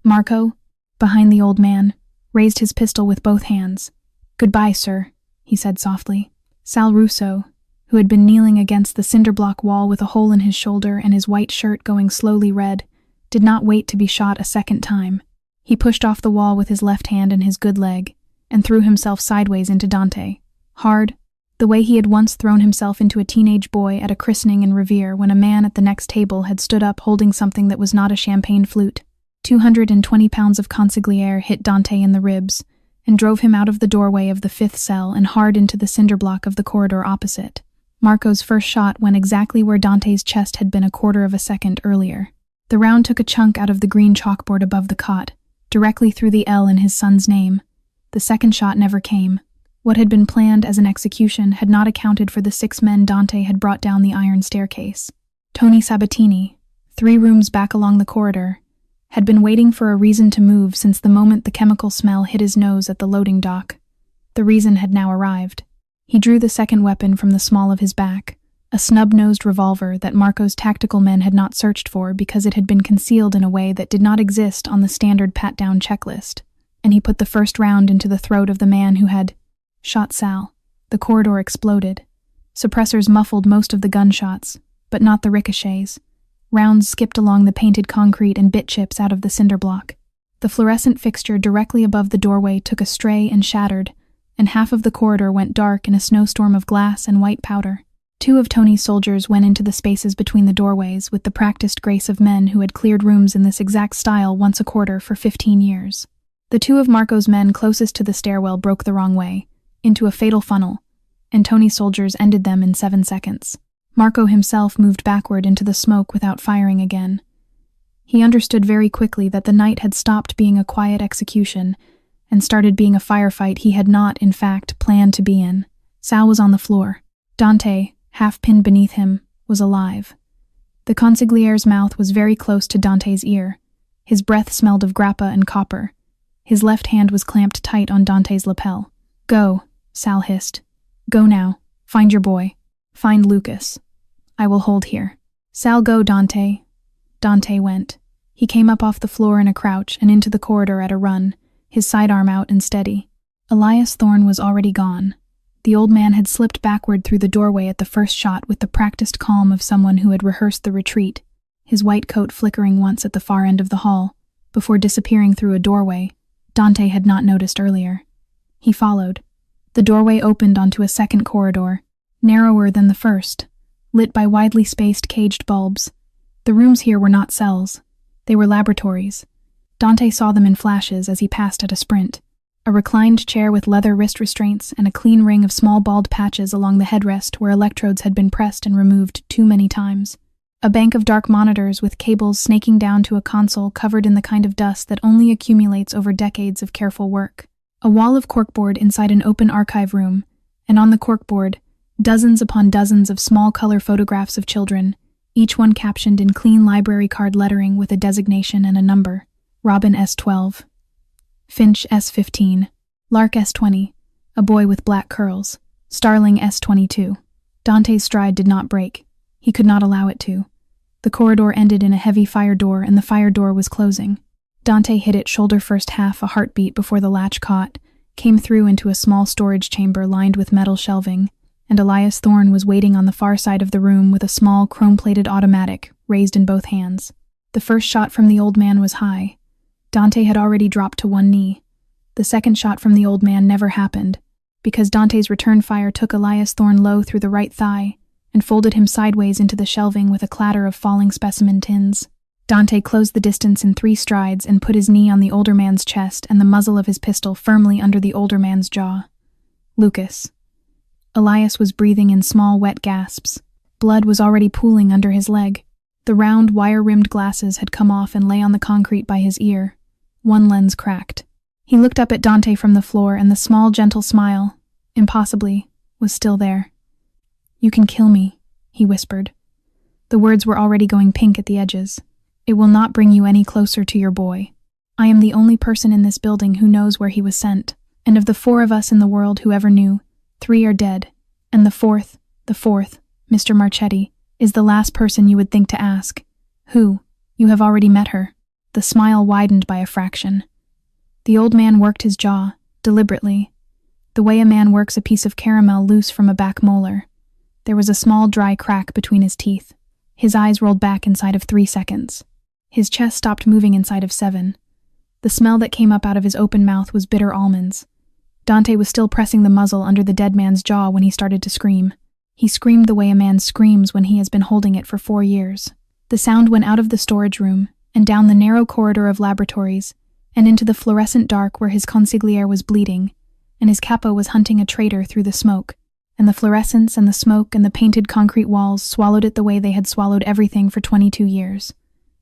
Marco, behind the old man, raised his pistol with both hands. "Goodbye, sir," he said softly. Sal Russo, who had been kneeling against the cinder block wall with a hole in his shoulder and his white shirt going slowly red, did not wait to be shot a second time. He pushed off the wall with his left hand and his good leg, and threw himself sideways into Dante. Hard, the way he had once thrown himself into a teenage boy at a christening in Revere when a man at the next table had stood up holding something that was not a champagne flute. 220 pounds of consigliere hit Dante in the ribs, and drove him out of the doorway of the 5th cell and hard into the cinder block of the corridor opposite. Marco's first shot went exactly where Dante's chest had been a quarter of a second earlier. The round took a chunk out of the green chalkboard above the cot, directly through the L in his son's name. The second shot never came. What had been planned as an execution had not accounted for the 6 men Dante had brought down the iron staircase. Tony Sabatini, 3 rooms back along the corridor, had been waiting for a reason to move since the moment the chemical smell hit his nose at the loading dock. The reason had now arrived. He drew the second weapon from the small of his back, a snub-nosed revolver that Marco's tactical men had not searched for because it had been concealed in a way that did not exist on the standard pat-down checklist, and he put the first round into the throat of the man who had shot Sal. The corridor exploded. Suppressors muffled most of the gunshots, but not the ricochets. Rounds skipped along the painted concrete and bit chips out of the cinder block. The fluorescent fixture directly above the doorway took a stray and shattered, and half of the corridor went dark in a snowstorm of glass and white powder. 2 of Tony's soldiers went into the spaces between the doorways with the practiced grace of men who had cleared rooms in this exact style once a quarter for 15 years. The 2 of Marco's men closest to the stairwell broke the wrong way, into a fatal funnel, and Tony's soldiers ended them in 7 seconds. Marco himself moved backward into the smoke without firing again. He understood very quickly that the night had stopped being a quiet execution and started being a firefight he had not, in fact, planned to be in. Sal was on the floor. Dante, half pinned beneath him, was alive. The consigliere's mouth was very close to Dante's ear. His breath smelled of grappa and copper. His left hand was clamped tight on Dante's lapel. "Go," Sal hissed. "Go now. Find your boy. Find Lucas. I will hold here." "Sal, go, Dante." Dante went. He came up off the floor in a crouch and into the corridor at a run, his sidearm out and steady. Elias Thorne was already gone. The old man had slipped backward through the doorway at the first shot with the practiced calm of someone who had rehearsed the retreat, his white coat flickering once at the far end of the hall, before disappearing through a doorway Dante had not noticed earlier. He followed. The doorway opened onto a second corridor, narrower than the first, lit by widely spaced caged bulbs. The rooms here were not cells. They were laboratories. Dante saw them in flashes as he passed at a sprint. A reclined chair with leather wrist restraints and a clean ring of small bald patches along the headrest where electrodes had been pressed and removed too many times. A bank of dark monitors with cables snaking down to a console covered in the kind of dust that only accumulates over decades of careful work. A wall of corkboard inside an open archive room, and on the corkboard, dozens upon dozens of small color photographs of children, each one captioned in clean library card lettering with a designation and a number. Robin S12. Finch S15. Lark S20. A boy with black curls. Starling S22. Dante's stride did not break. He could not allow it to. The corridor ended in a heavy fire door, and the fire door was closing. Dante hit it shoulder first half a heartbeat before the latch caught, came through into a small storage chamber lined with metal shelving, and Elias Thorne was waiting on the far side of the room with a small chrome-plated automatic raised in both hands. The first shot from the old man was high. Dante had already dropped to one knee. The second shot from the old man never happened, because Dante's return fire took Elias Thorne low through the right thigh and folded him sideways into the shelving with a clatter of falling specimen tins. Dante closed the distance in 3 strides and put his knee on the older man's chest and the muzzle of his pistol firmly under the older man's jaw. "Lucas." Elias was breathing in small, wet gasps. Blood was already pooling under his leg. The round, wire-rimmed glasses had come off and lay on the concrete by his ear. One lens cracked. He looked up at Dante from the floor, and the small, gentle smile, impossibly, was still there. "You can kill me," he whispered. The words were already going pink at the edges. "It will not bring you any closer to your boy. I am the only person in this building who knows where he was sent, and of the 4 of us in the world who ever knew, 3 are dead, and the fourth, Mr. Marchetti, is the last person you would think to ask. Who? You have already met her." The smile widened by a fraction. The old man worked his jaw, deliberately, the way a man works a piece of caramel loose from a back molar. There was a small dry crack between his teeth. His eyes rolled back inside of 3 seconds. His chest stopped moving inside of 7. The smell that came up out of his open mouth was bitter almonds. Dante was still pressing the muzzle under the dead man's jaw when he started to scream. He screamed the way a man screams when he has been holding it for 4 years. The sound went out of the storage room, and down the narrow corridor of laboratories, and into the fluorescent dark where his consigliere was bleeding, and his capo was hunting a traitor through the smoke, and the fluorescence and the smoke and the painted concrete walls swallowed it the way they had swallowed everything for 22 years.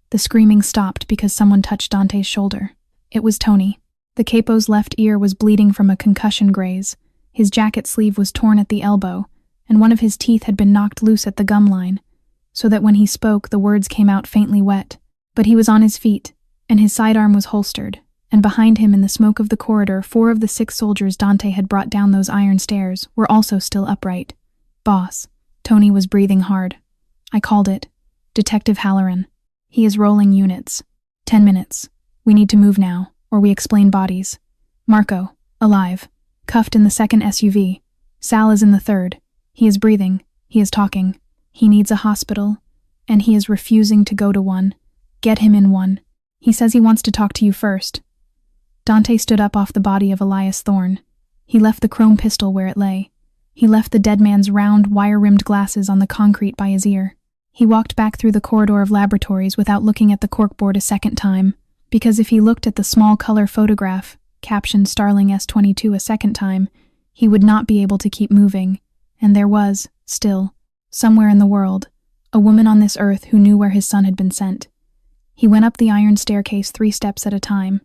The screaming stopped because someone touched Dante's shoulder. It was Tony. The capo's left ear was bleeding from a concussion graze, his jacket sleeve was torn at the elbow, and one of his teeth had been knocked loose at the gum line, so that when he spoke the words came out faintly wet. But he was on his feet, and his sidearm was holstered, and behind him in the smoke of the corridor 4 of the 6 soldiers Dante had brought down those iron stairs were also still upright. "Boss." Tony was breathing hard. "I called it. Detective Halloran. He is rolling units. 10 minutes. We need to move now, or we explain bodies. Marco, alive. Cuffed in the 2nd SUV. Sal is in the 3rd. He is breathing. He is talking. He needs a hospital, and he is refusing to go to one. Get him in one. He says he wants to talk to you first." Dante stood up off the body of Elias Thorne. He left the chrome pistol where it lay. He left the dead man's round, wire-rimmed glasses on the concrete by his ear. He walked back through the corridor of laboratories without looking at the corkboard a second time, because if he looked at the small color photograph, captioned Starling S22 a second time, he would not be able to keep moving, and there was, still, somewhere in the world, a woman on this earth who knew where his son had been sent. He went up the iron staircase 3 steps at a time.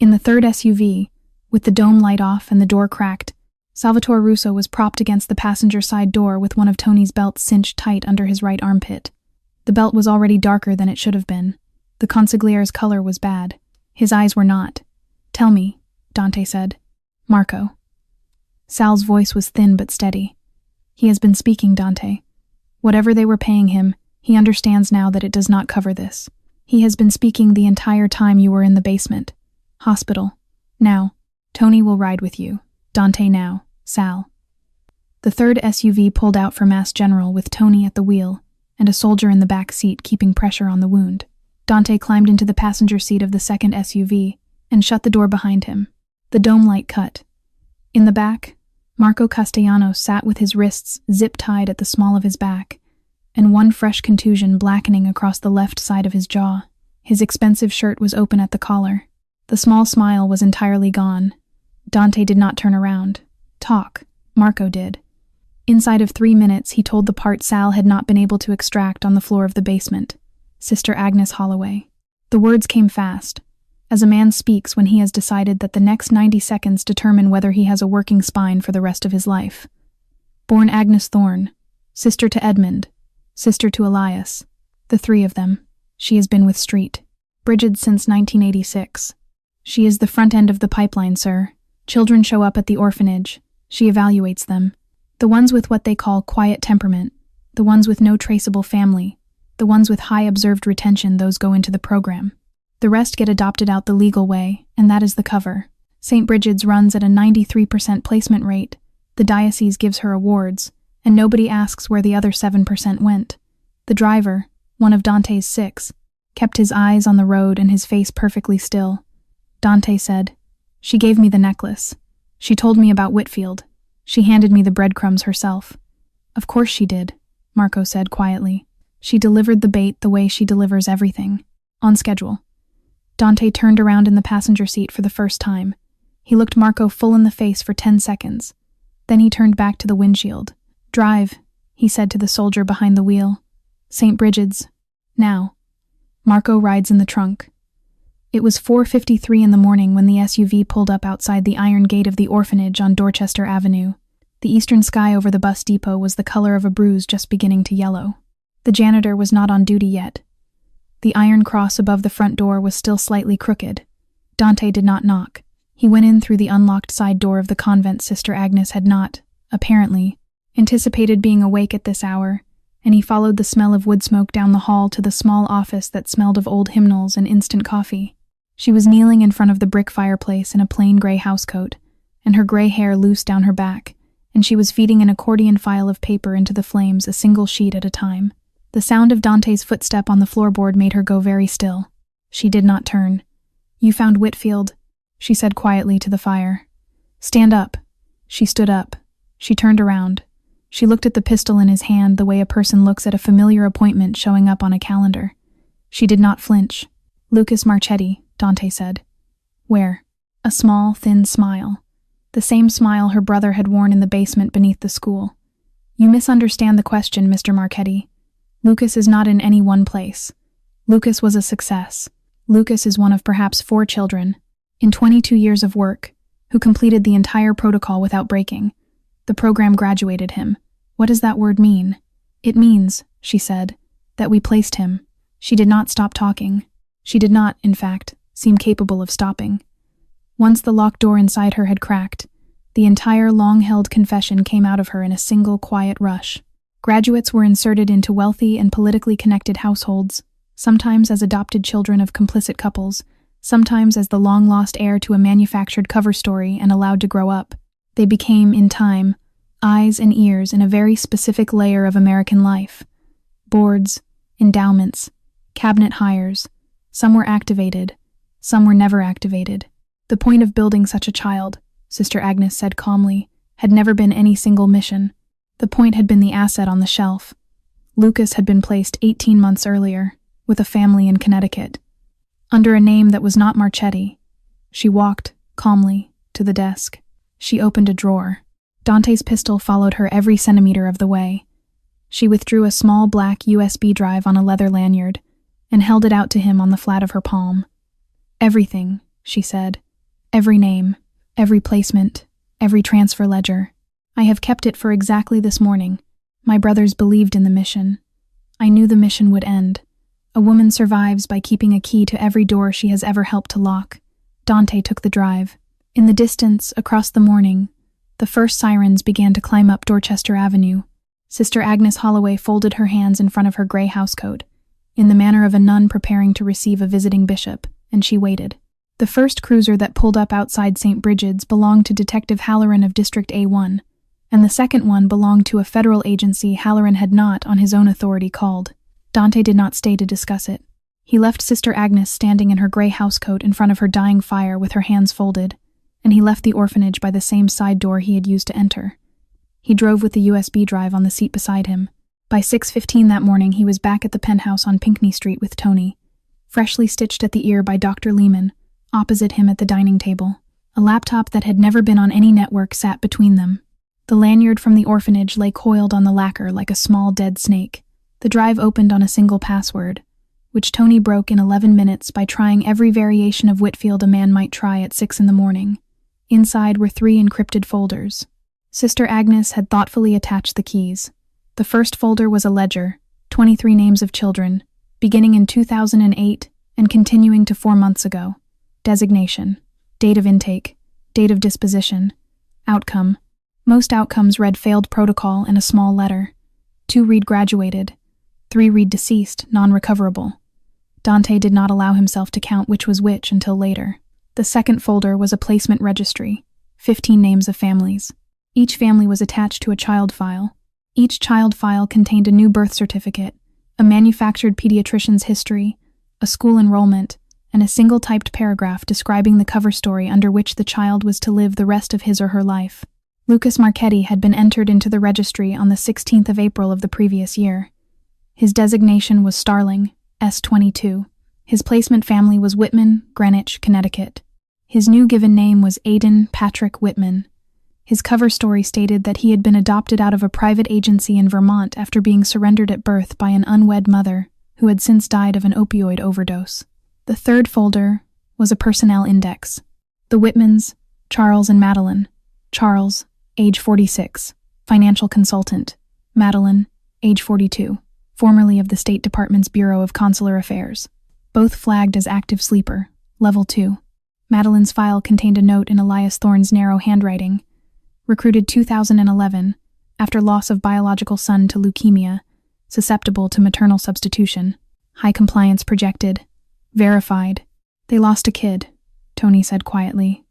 In the 3rd SUV, with the dome light off and the door cracked, Salvatore Russo was propped against the passenger side door with one of Tony's belts cinched tight under his right armpit. The belt was already darker than it should have been. The consigliere's color was bad. His eyes were not. "Tell me," Dante said. "Marco." Sal's voice was thin but steady. "He has been speaking, Dante. Whatever they were paying him, he understands now that it does not cover this. He has been speaking the entire time you were in the basement. Hospital. Now. Tony will ride with you. Dante now. Sal." The 3rd SUV pulled out for Mass General with Tony at the wheel and a soldier in the back seat keeping pressure on the wound. Dante climbed into the passenger seat of the 2nd SUV and shut the door behind him. The dome light cut. In the back, Marco Castellanos sat with his wrists zip-tied at the small of his back, and one fresh contusion blackening across the left side of his jaw. His expensive shirt was open at the collar. The small smile was entirely gone. Dante did not turn around. Talk. Marco did. Inside of 3 minutes, he told the part Sal had not been able to extract on the floor of the basement. Sister Agnes Holloway. The words came fast, as a man speaks when he has decided that the next 90 seconds determine whether he has a working spine for the rest of his life. Born Agnes Thorne, sister to Edmund, sister to Elias. The 3 of them. She has been with Street. Bridget since 1986. She is the front end of the pipeline, sir. Children show up at the orphanage. She evaluates them. The ones with what they call quiet temperament. The ones with no traceable family. The ones with high observed retention, those go into the program. The rest get adopted out the legal way, and that is the cover. St. Bridget's runs at a 93% placement rate. The diocese gives her awards, and nobody asks where the other 7% went. The driver, one of Dante's 6, kept his eyes on the road and his face perfectly still. Dante said, "She gave me the necklace. She told me about Whitfield. She handed me the breadcrumbs herself." "Of course she did," Marco said quietly. "She delivered the bait the way she delivers everything. On schedule." Dante turned around in the passenger seat for the first time. He looked Marco full in the face for 10 seconds. Then he turned back to the windshield. "Drive," he said to the soldier behind the wheel. "St. Bridget's. Now." Marco rides in the trunk. It was 4:53 in the morning when the SUV pulled up outside the iron gate of the orphanage on Dorchester Avenue. The eastern sky over the bus depot was the color of a bruise just beginning to yellow. The janitor was not on duty yet. The iron cross above the front door was still slightly crooked. Dante did not knock. He went in through the unlocked side door of the convent. Sister Agnes had not, apparently, anticipated being awake at this hour, and he followed the smell of wood smoke down the hall to the small office that smelled of old hymnals and instant coffee. She was kneeling in front of the brick fireplace in a plain gray housecoat, and her gray hair loose down her back, and she was feeding an accordion file of paper into the flames, a single sheet at a time. The sound of Dante's footstep on the floorboard made her go very still. She did not turn. "You found Whitfield," she said quietly to the fire. "Stand up." She stood up. She turned around. She looked at the pistol in his hand the way a person looks at a familiar appointment showing up on a calendar. She did not flinch. "Lucas Marchetti," Dante said. "Where?" A small, thin smile. The same smile her brother had worn in the basement beneath the school. "You misunderstand the question, Mr. Marchetti. Lucas is not in any one place. Lucas was a success. Lucas is one of perhaps 4 children, in 22 years of work, who completed the entire protocol without breaking. The program graduated him. What does that word mean?" "It means," she said, "that we placed him." She did not stop talking. She did not, in fact, seem capable of stopping. Once the locked door inside her had cracked, the entire long-held confession came out of her in a single quiet rush. Graduates were inserted into wealthy and politically connected households, sometimes as adopted children of complicit couples, sometimes as the long-lost heir to a manufactured cover story and allowed to grow up. They became, in time, eyes and ears in a very specific layer of American life. Boards, endowments, cabinet hires. Some were activated, some were never activated. The point of building such a child, Sister Agnes said calmly, had never been any single mission. The point had been the asset on the shelf. Lucas had been placed 18 months earlier, with a family in Connecticut, under a name that was not Marchetti. She walked, calmly, to the desk. She opened a drawer. Dante's pistol followed her every centimeter of the way. She withdrew a small black USB drive on a leather lanyard and held it out to him on the flat of her palm. "Everything," she said. "Every name, every placement, every transfer ledger. I have kept it for exactly this morning. My brothers believed in the mission. I knew the mission would end. A woman survives by keeping a key to every door she has ever helped to lock." Dante took the drive. In the distance, across the morning, the first sirens began to climb up Dorchester Avenue. Sister Agnes Holloway folded her hands in front of her gray housecoat, in the manner of a nun preparing to receive a visiting bishop, and she waited. The first cruiser that pulled up outside St. Bridget's belonged to Detective Halloran of District A1, and the second one belonged to a federal agency Halloran had not, on his own authority, called. Dante did not stay to discuss it. He left Sister Agnes standing in her gray housecoat in front of her dying fire with her hands folded, and he left the orphanage by the same side door he had used to enter. He drove with the USB drive on the seat beside him. By 6:15 that morning, he was back at the penthouse on Pinckney Street with Tony, freshly stitched at the ear by Dr. Lehman, opposite him at the dining table. A laptop that had never been on any network sat between them. The lanyard from the orphanage lay coiled on the lacquer like a small dead snake. The drive opened on a single password, which Tony broke in 11 minutes by trying every variation of Whitfield a man might try at 6 in the morning. Inside were 3 encrypted folders. Sister Agnes had thoughtfully attached the keys. The first folder was a ledger, 23 names of children, beginning in 2008 and continuing to 4 months ago. Designation, date of intake, date of disposition, outcome. Most outcomes read failed protocol and a small letter. 2 read graduated, 3 read deceased, non-recoverable. Dante did not allow himself to count which was which until later. The second folder was a placement registry, 15 names of families. Each family was attached to a child file. Each child file contained a new birth certificate, a manufactured pediatrician's history, a school enrollment, and a single typed paragraph describing the cover story under which the child was to live the rest of his or her life. Lucas Marchetti had been entered into the registry on the 16th of April of the previous year. His designation was Starling, S22. His placement family was Whitman, Greenwich, Connecticut. His new given name was Aidan Patrick Whitman. His cover story stated that he had been adopted out of a private agency in Vermont after being surrendered at birth by an unwed mother who had since died of an opioid overdose. The third folder was a personnel index. The Whitmans, Charles and Madeline. Charles, age 46, financial consultant. Madeline, age 42, formerly of the State Department's Bureau of Consular Affairs. Both flagged as active sleeper, level 2. Madeline's file contained a note in Elias Thorne's narrow handwriting. Recruited 2011, after loss of biological son to leukemia, susceptible to maternal substitution. High compliance projected. Verified. They lost a kid, Tony said quietly,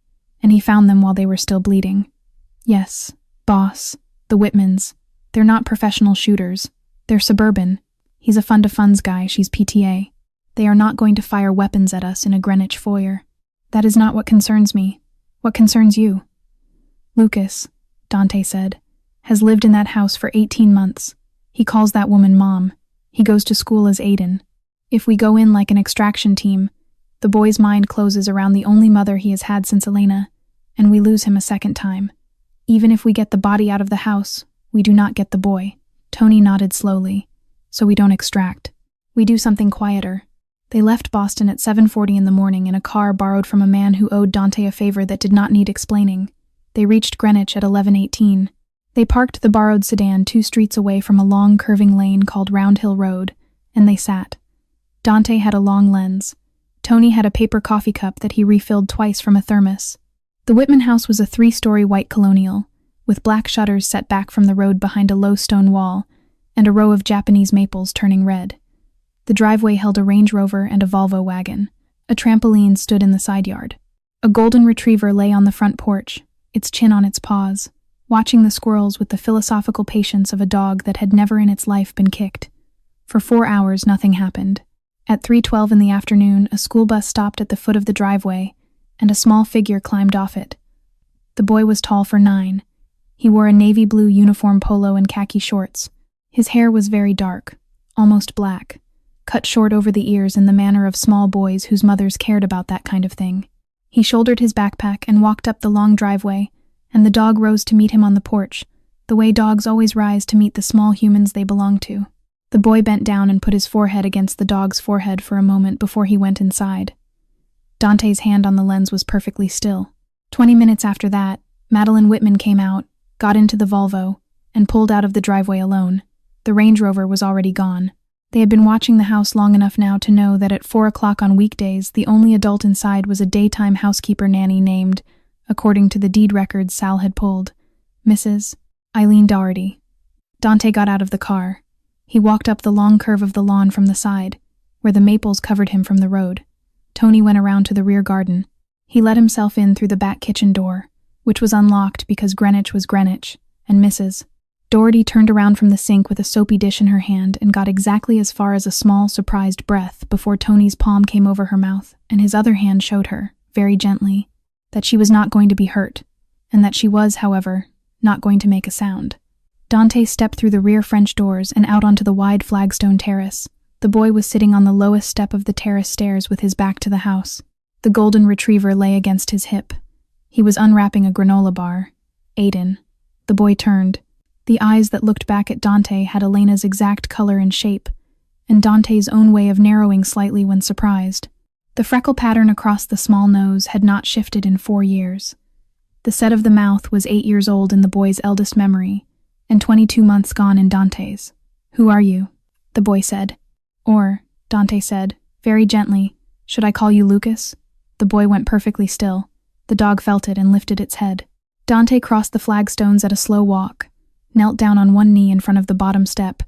and he found them while they were still bleeding. Yes, boss, the Whitmans. They're not professional shooters. They're suburban. He's a fund-to-funds guy, she's PTA. They are not going to fire weapons at us in a Greenwich foyer. That is not what concerns me. What concerns you? Lucas, Dante said, has lived in that house for 18 months. He calls that woman Mom. He goes to school as Aiden. If we go in like an extraction team, the boy's mind closes around the only mother he has had since Elena, and we lose him a second time. Even if we get the body out of the house, we do not get the boy. Tony nodded slowly. So we don't extract. We do something quieter. They left Boston at 7:40 in the morning in a car borrowed from a man who owed Dante a favor that did not need explaining. They reached Greenwich at 11:18. They parked the borrowed sedan 2 streets away from a long curving lane called Round Hill Road, and they sat. Dante had a long lens. Tony had a paper coffee cup that he refilled twice from a thermos. The Whitman house was a 3-story white colonial, with black shutters set back from the road behind a low stone wall, and a row of Japanese maples turning red. The driveway held a Range Rover and a Volvo wagon. A trampoline stood in the side yard. A golden retriever lay on the front porch, its chin on its paws, watching the squirrels with the philosophical patience of a dog that had never in its life been kicked. For 4 hours, nothing happened. At 3:12 in the afternoon, a school bus stopped at the foot of the driveway, and a small figure climbed off it. The boy was tall for 9. He wore a navy blue uniform polo and khaki shorts. His hair was very dark, almost black, cut short over the ears in the manner of small boys whose mothers cared about that kind of thing. He shouldered his backpack and walked up the long driveway, and the dog rose to meet him on the porch, the way dogs always rise to meet the small humans they belong to. The boy bent down and put his forehead against the dog's forehead for a moment before he went inside. Dante's hand on the lens was perfectly still. 20 minutes after that, Madeline Whitman came out, got into the Volvo, and pulled out of the driveway alone. The Range Rover was already gone. They had been watching the house long enough now to know that at 4 o'clock on weekdays, the only adult inside was a daytime housekeeper nanny named, according to the deed records Sal had pulled, Mrs. Eileen Doherty. Dante got out of the car. He walked up the long curve of the lawn from the side, where the maples covered him from the road. Tony went around to the rear garden. He let himself in through the back kitchen door, which was unlocked because Greenwich was Greenwich, and Mrs. Doherty turned around from the sink with a soapy dish in her hand and got exactly as far as a small, surprised breath before Tony's palm came over her mouth, and his other hand showed her, very gently, that she was not going to be hurt, and that she was, however, not going to make a sound. Dante stepped through the rear French doors and out onto the wide flagstone terrace. The boy was sitting on the lowest step of the terrace stairs with his back to the house. The golden retriever lay against his hip. He was unwrapping a granola bar. Aiden. The boy turned. The eyes that looked back at Dante had Elena's exact color and shape, and Dante's own way of narrowing slightly when surprised. The freckle pattern across the small nose had not shifted in 4 years. The set of the mouth was 8 years old in the boy's eldest memory, and 22 months gone in Dante's. "Who are you?" the boy said. Or, Dante said, very gently, "Should I call you Lucas?" The boy went perfectly still. The dog felt it and lifted its head. Dante crossed the flagstones at a slow walk, knelt down on one knee in front of the bottom step,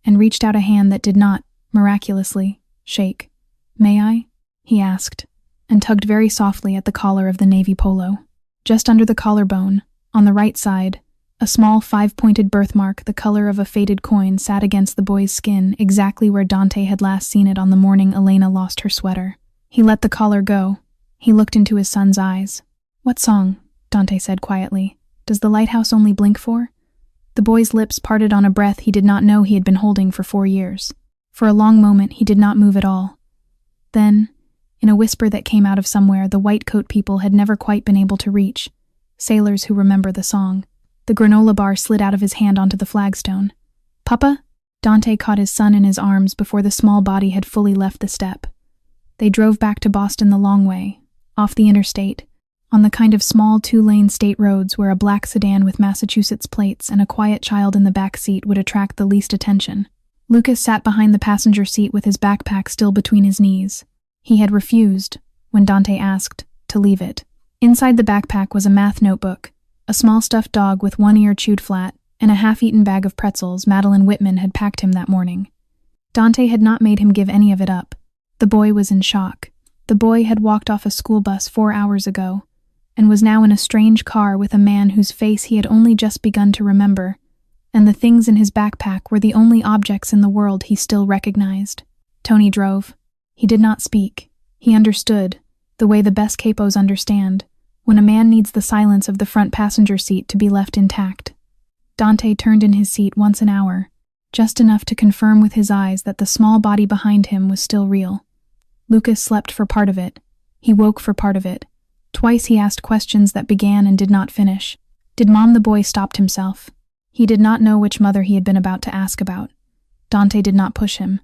and reached out a hand that did not, miraculously, shake. "May I?" he asked, and tugged very softly at the collar of the navy polo. Just under the collarbone, on the right side, a small 5-pointed birthmark the color of a faded coin sat against the boy's skin exactly where Dante had last seen it on the morning Elena lost her sweater. He let the collar go. He looked into his son's eyes. "What song?" Dante said quietly. "Does the lighthouse only blink for?" The boy's lips parted on a breath he did not know he had been holding for 4 years. For a long moment he did not move at all. Then, in a whisper that came out of somewhere the white coat people had never quite been able to reach, Sailors who remember the song. The granola bar slid out of his hand onto the flagstone. "Papa?" Dante caught his son in his arms before the small body had fully left the step. They drove back to Boston the long way, off the interstate, on the kind of small 2-lane state roads where a black sedan with Massachusetts plates and a quiet child in the back seat would attract the least attention. Lucas sat behind the passenger seat with his backpack still between his knees. He had refused, when Dante asked, to leave it. Inside the backpack was a math notebook, a small stuffed dog with one ear chewed flat, and a half-eaten bag of pretzels Madeline Whitman had packed him that morning. Dante had not made him give any of it up. The boy was in shock. The boy had walked off a school bus 4 hours ago, and was now in a strange car with a man whose face he had only just begun to remember, and the things in his backpack were the only objects in the world he still recognized. Tony drove. He did not speak. He understood, the way the best capos understand, when a man needs the silence of the front passenger seat to be left intact. Dante turned in his seat once an hour, just enough to confirm with his eyes that the small body behind him was still real. Lucas slept for part of it. He woke for part of it. Twice he asked questions that began and did not finish. Did Mom? The boy stopped himself. He did not know which mother he had been about to ask about. Dante did not push him.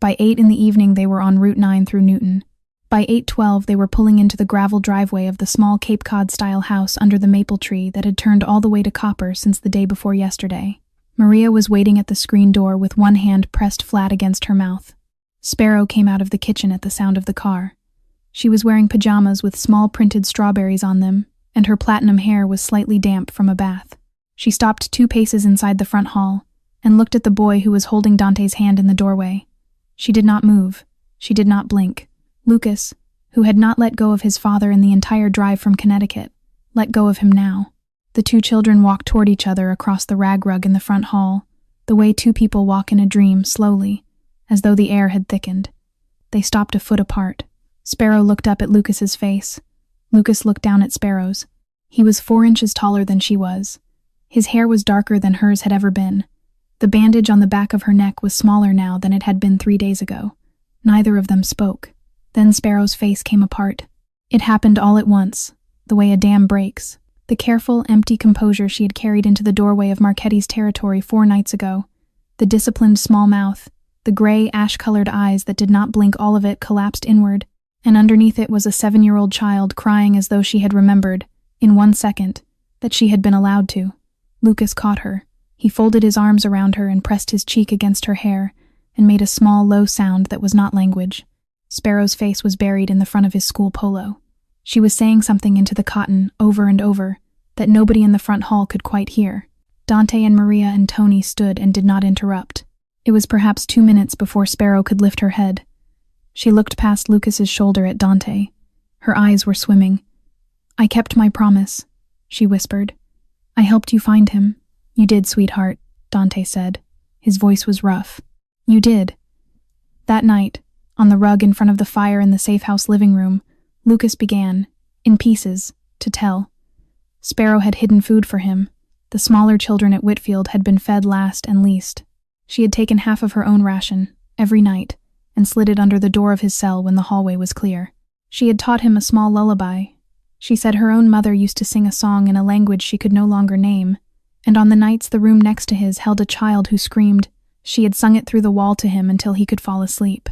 By 8 in the evening they were on Route 9 through Newton. By 8:12 they were pulling into the gravel driveway of the small Cape Cod-style house under the maple tree that had turned all the way to copper since the day before yesterday. Maria was waiting at the screen door with one hand pressed flat against her mouth. Sparrow came out of the kitchen at the sound of the car. She was wearing pajamas with small printed strawberries on them, and her platinum hair was slightly damp from a bath. She stopped 2 paces inside the front hall, and looked at the boy who was holding Dante's hand in the doorway. She did not move. She did not blink. Lucas, who had not let go of his father in the entire drive from Connecticut, let go of him now. The 2 children walked toward each other across the rag rug in the front hall, the way 2 people walk in a dream, slowly, as though the air had thickened. They stopped a foot apart. Sparrow looked up at Lucas's face. Lucas looked down at Sparrow's. He was 4 inches taller than she was. His hair was darker than hers had ever been. The bandage on the back of her neck was smaller now than it had been 3 days ago. Neither of them spoke. Then Sparrow's face came apart. It happened all at once, the way a dam breaks. The careful, empty composure she had carried into the doorway of Marchetti's territory 4 nights ago. The disciplined small mouth, the gray, ash-colored eyes that did not blink, all of it collapsed inward, and underneath it was a 7-year-old child crying as though she had remembered, in 1 second, that she had been allowed to. Lucas caught her. He folded his arms around her and pressed his cheek against her hair, and made a small, low sound that was not language. Sparrow's face was buried in the front of his school polo. She was saying something into the cotton, over and over, that nobody in the front hall could quite hear. Dante and Maria and Tony stood and did not interrupt. It was perhaps 2 minutes before Sparrow could lift her head. She looked past Lucas's shoulder at Dante. Her eyes were swimming. "I kept my promise," she whispered. "I helped you find him." "You did, sweetheart," Dante said. His voice was rough. "You did." That night, on the rug in front of the fire in the safe house living room, Lucas began, in pieces, to tell. Sparrow had hidden food for him. The smaller children at Whitfield had been fed last and least. She had taken half of her own ration, every night, and slid it under the door of his cell when the hallway was clear. She had taught him a small lullaby. She said her own mother used to sing a song in a language she could no longer name, and on the nights the room next to his held a child who screamed, she had sung it through the wall to him until he could fall asleep.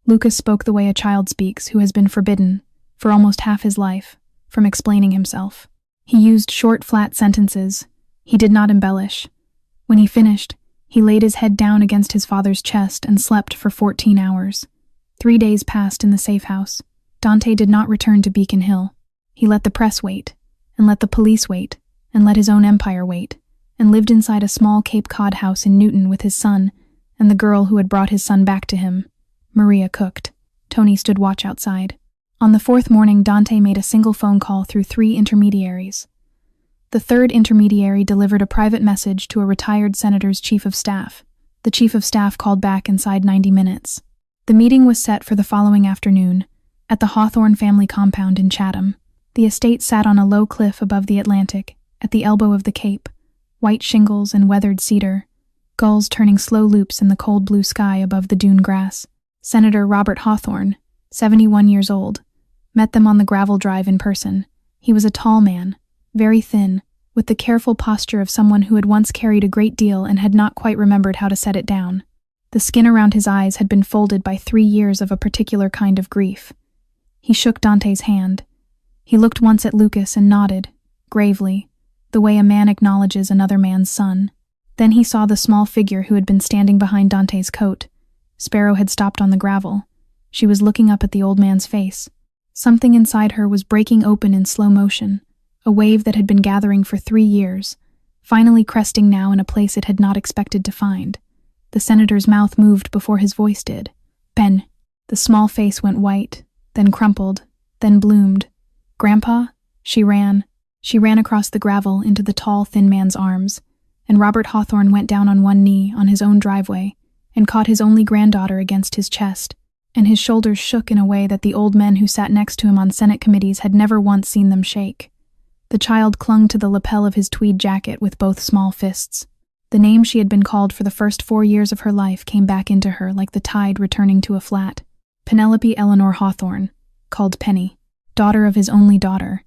Lucas spoke the way a child speaks who has been forbidden, for almost half his life, from explaining himself. He used short, flat sentences. He did not embellish. When he finished, he laid his head down against his father's chest and slept for 14 hours. 3 days passed in the safe house. Dante did not return to Beacon Hill. He let the press wait, and let the police wait, and let his own empire wait, and lived inside a small Cape Cod house in Newton with his son and the girl who had brought his son back to him. Maria cooked. Tony stood watch outside. On the 4th morning, Dante made a single phone call through 3 intermediaries. The 3rd intermediary delivered a private message to a retired senator's chief of staff. The chief of staff called back inside 90 minutes. The meeting was set for the following afternoon, at the Hawthorne family compound in Chatham. The estate sat on a low cliff above the Atlantic, at the elbow of the Cape, white shingles and weathered cedar, gulls turning slow loops in the cold blue sky above the dune grass. Senator Robert Hawthorne, 71 years old, met them on the gravel drive in person. He was a tall man, very thin, with the careful posture of someone who had once carried a great deal and had not quite remembered how to set it down. The skin around his eyes had been folded by 3 years of a particular kind of grief. He shook Dante's hand. He looked once at Lucas and nodded, gravely, the way a man acknowledges another man's son. Then he saw the small figure who had been standing behind Dante's coat. Sparrow had stopped on the gravel. She was looking up at the old man's face. Something inside her was breaking open in slow motion, a wave that had been gathering for 3 years, finally cresting now in a place it had not expected to find. The senator's mouth moved before his voice did. "Ben." The small face went white, then crumpled, then bloomed. "Grandpa?" She ran across the gravel into the tall, thin man's arms, and Robert Hawthorne went down on one knee on his own driveway and caught his only granddaughter against his chest, and his shoulders shook in a way that the old men who sat next to him on Senate committees had never once seen them shake. The child clung to the lapel of his tweed jacket with both small fists. The name she had been called for the first 4 years of her life came back into her like the tide returning to a flat. Penelope Eleanor Hawthorne, called Penny, daughter of his only daughter,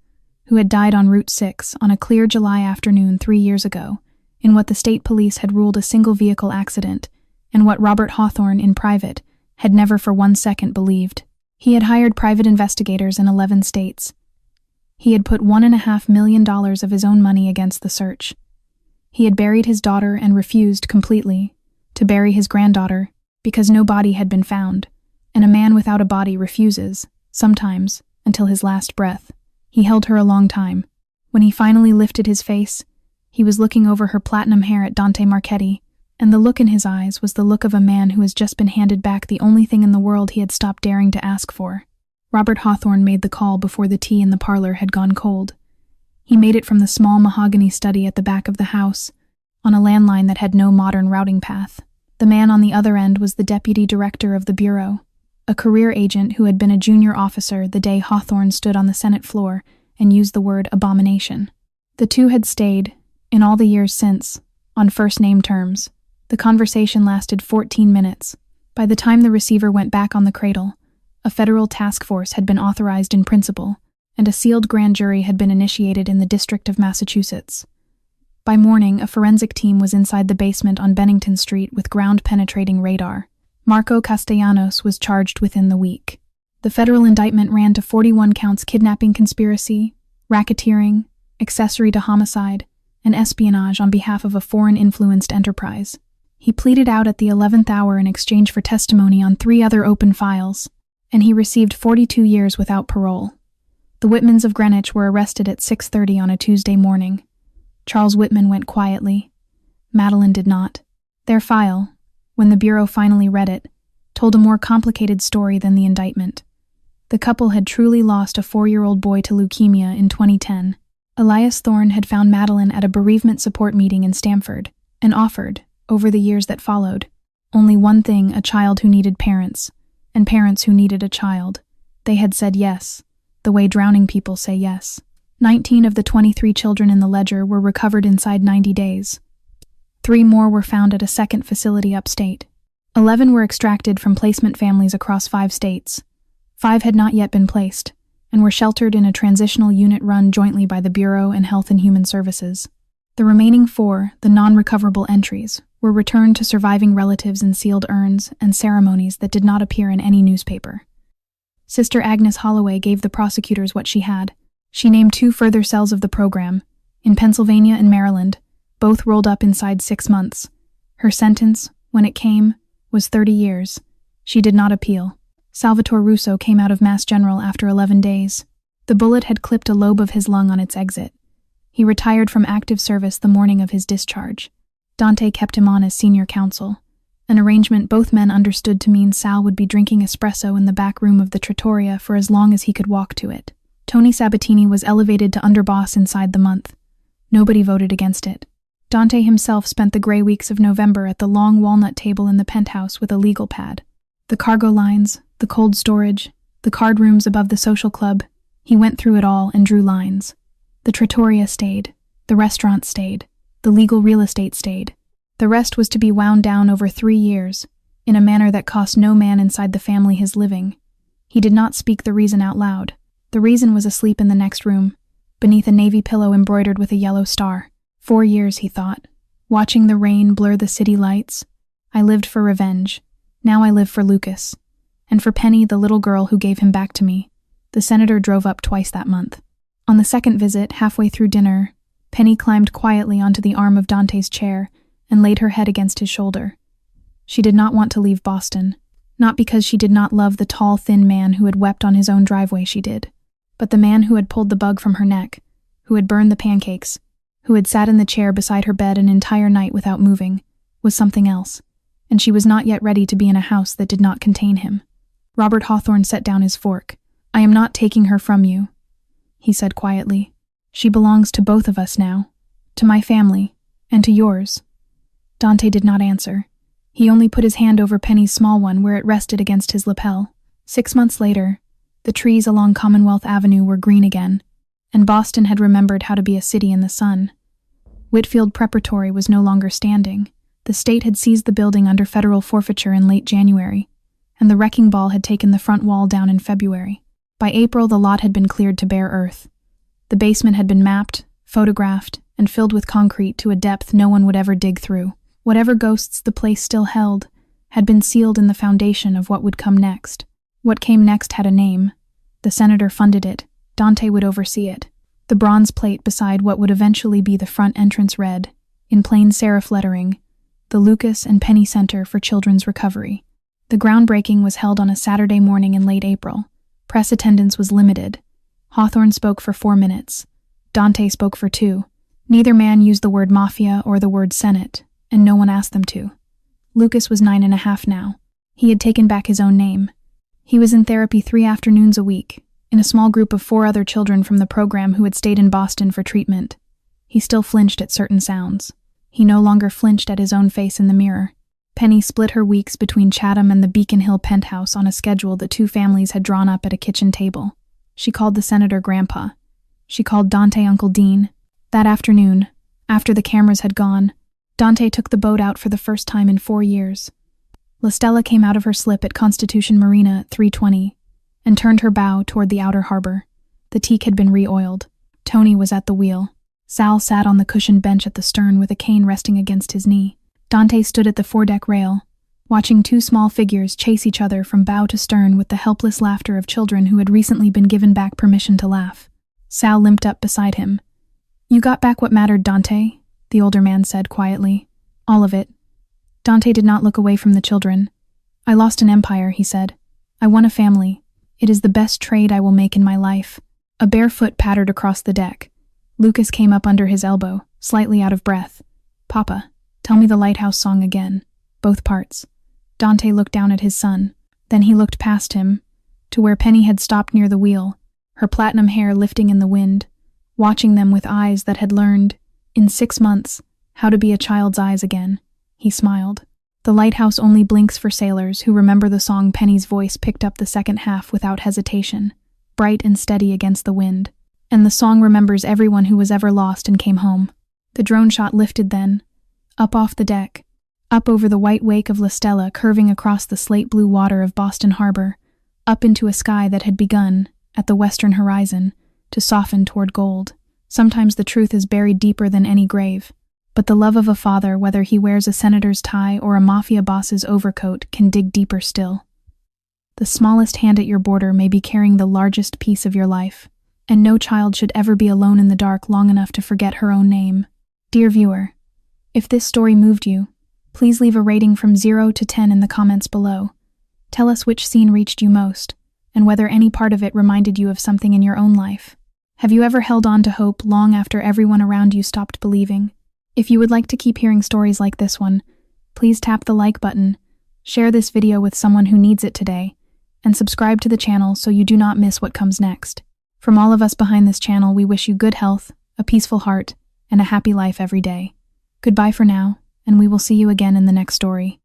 who had died on Route 6 on a clear July afternoon 3 years ago, in what the state police had ruled a single-vehicle accident, and what Robert Hawthorne, in private, had never for 1 second believed. He had hired private investigators in 11 states. He had put $1.5 million of his own money against the search. He had buried his daughter and refused completely to bury his granddaughter because no body had been found, and a man without a body refuses, sometimes, until his last breath. He held her a long time. When he finally lifted his face, he was looking over her platinum hair at Dante Marchetti, and the look in his eyes was the look of a man who has just been handed back the only thing in the world he had stopped daring to ask for. Robert Hawthorne made the call before the tea in the parlor had gone cold. He made it from the small mahogany study at the back of the house, on a landline that had no modern routing path. The man on the other end was the deputy director of the bureau, a career agent who had been a junior officer the day Hawthorne stood on the Senate floor and used the word abomination. The two had stayed, in all the years since, on first-name terms. The conversation lasted 14 minutes. By the time the receiver went back on the cradle, a federal task force had been authorized in principle, and a sealed grand jury had been initiated in the District of Massachusetts. By morning, a forensic team was inside the basement on Bennington Street with ground-penetrating radar. Marco Castellanos was charged within the week. The federal indictment ran to 41 counts: kidnapping conspiracy, racketeering, accessory to homicide, and espionage on behalf of a foreign-influenced enterprise. He pleaded out at the 11th hour in exchange for testimony on 3 other open files, and he received 42 years without parole. The Whitmans of Greenwich were arrested at 6:30 on a Tuesday morning. Charles Whitman went quietly. Madeline did not. Their file, when the Bureau finally read it, told a more complicated story than the indictment. The couple had truly lost a 4-year-old boy to leukemia in 2010. Elias Thorne had found Madeline at a bereavement support meeting in Stamford and offered, over the years that followed, only one thing: a child who needed parents, and parents who needed a child. They had said yes, the way drowning people say yes. 19 of the 23 children in the ledger were recovered inside 90 days. 3 more were found at a second facility upstate. 11 were extracted from placement families across 5 states. 5 had not yet been placed, and were sheltered in a transitional unit run jointly by the Bureau and Health and Human Services. The remaining 4, the non-recoverable entries, were returned to surviving relatives in sealed urns and ceremonies that did not appear in any newspaper. Sister Agnes Holloway gave the prosecutors what she had. She named 2 further cells of the program, in Pennsylvania and Maryland, both rolled up inside 6 months. Her sentence, when it came, was 30 years. She did not appeal. Salvatore Russo came out of Mass General after 11 days. The bullet had clipped a lobe of his lung on its exit. He retired from active service the morning of his discharge. Dante kept him on as senior counsel, an arrangement both men understood to mean Sal would be drinking espresso in the back room of the trattoria for as long as he could walk to it. Tony Sabatini was elevated to underboss inside the month. Nobody voted against it. Dante himself spent the gray weeks of November at the long walnut table in the penthouse with a legal pad. The cargo lines, the cold storage, the card rooms above the social club, he went through it all and drew lines. The trattoria stayed, the restaurant stayed, the legal real estate stayed. The rest was to be wound down over 3 years, in a manner that cost no man inside the family his living. He did not speak the reason out loud. The reason was asleep in the next room, beneath a navy pillow embroidered with a yellow star. 4 years, he thought, watching the rain blur the city lights. I lived for revenge. Now I live for Lucas. And for Penny, the little girl who gave him back to me. The senator drove up twice that month. On the second visit, halfway through dinner, Penny climbed quietly onto the arm of Dante's chair and laid her head against his shoulder. She did not want to leave Boston. Not because she did not love the tall, thin man who had wept on his own driveway, she did. But the man who had pulled the bug from her neck, who had burned the pancakes, who had sat in the chair beside her bed an entire night without moving, was something else, and she was not yet ready to be in a house that did not contain him. Robert Hawthorne set down his fork. "I am not taking her from you," he said quietly. "She belongs to both of us now, to my family, and to yours." Dante did not answer. He only put his hand over Penny's small one where it rested against his lapel. 6 months later, the trees along Commonwealth Avenue were green again, and Boston had remembered how to be a city in the sun. Whitfield Preparatory was no longer standing. The state had seized the building under federal forfeiture in late January, and the wrecking ball had taken the front wall down in February. By April, the lot had been cleared to bare earth. The basement had been mapped, photographed, and filled with concrete to a depth no one would ever dig through. Whatever ghosts the place still held had been sealed in the foundation of what would come next. What came next had a name. The senator funded it. Dante would oversee it. The bronze plate beside what would eventually be the front entrance read, in plain serif lettering, "The Lucas and Penny Center for Children's Recovery." The groundbreaking was held on a Saturday morning in late April. Press attendance was limited. Hawthorne spoke for 4 minutes. Dante spoke for 2. Neither man used the word mafia or the word Senate, and no one asked them to. Lucas was 9.5 now. He had taken back his own name. He was in therapy 3 afternoons a week, in a small group of 4 other children from the program who had stayed in Boston for treatment. He still flinched at certain sounds. He no longer flinched at his own face in the mirror. Penny split her weeks between Chatham and the Beacon Hill penthouse on a schedule the 2 families had drawn up at a kitchen table. She called the senator Grandpa. She called Dante Uncle Dean. That afternoon, after the cameras had gone, Dante took the boat out for the first time in 4 years. La Stella came out of her slip at Constitution Marina at 3:20 and turned her bow toward the outer harbor. The teak had been re-oiled. Tony was at the wheel. Sal sat on the cushioned bench at the stern with a cane resting against his knee. Dante stood at the foredeck rail, watching 2 small figures chase each other from bow to stern with the helpless laughter of children who had recently been given back permission to laugh. Sal limped up beside him. "You got back what mattered, Dante," the older man said quietly. "All of it." Dante did not look away from the children. "I lost an empire," he said. "I won a family. It is the best trade I will make in my life." A bare foot pattered across the deck. Lucas came up under his elbow, slightly out of breath. "Papa, tell me the lighthouse song again. Both parts." Dante looked down at his son. Then he looked past him, to where Penny had stopped near the wheel, her platinum hair lifting in the wind, watching them with eyes that had learned, in 6 months, how to be a child's eyes again. He smiled. The lighthouse only blinks for sailors who remember the song. Penny's voice picked up the second half without hesitation, bright and steady against the wind. And the song remembers everyone who was ever lost and came home. The drone shot lifted then, up off the deck, up over the white wake of La Stella curving across the slate-blue water of Boston Harbor, up into a sky that had begun, at the western horizon, to soften toward gold. Sometimes the truth is buried deeper than any grave, but the love of a father, whether he wears a senator's tie or a mafia boss's overcoat, can dig deeper still. The smallest hand at your border may be carrying the largest piece of your life, and no child should ever be alone in the dark long enough to forget her own name. Dear viewer, if this story moved you, please leave a rating from 0 to 10 in the comments below. Tell us which scene reached you most, and whether any part of it reminded you of something in your own life. Have you ever held on to hope long after everyone around you stopped believing? If you would like to keep hearing stories like this one, please tap the like button, share this video with someone who needs it today, and subscribe to the channel so you do not miss what comes next. From all of us behind this channel, we wish you good health, a peaceful heart, and a happy life every day. Goodbye for now, and we will see you again in the next story.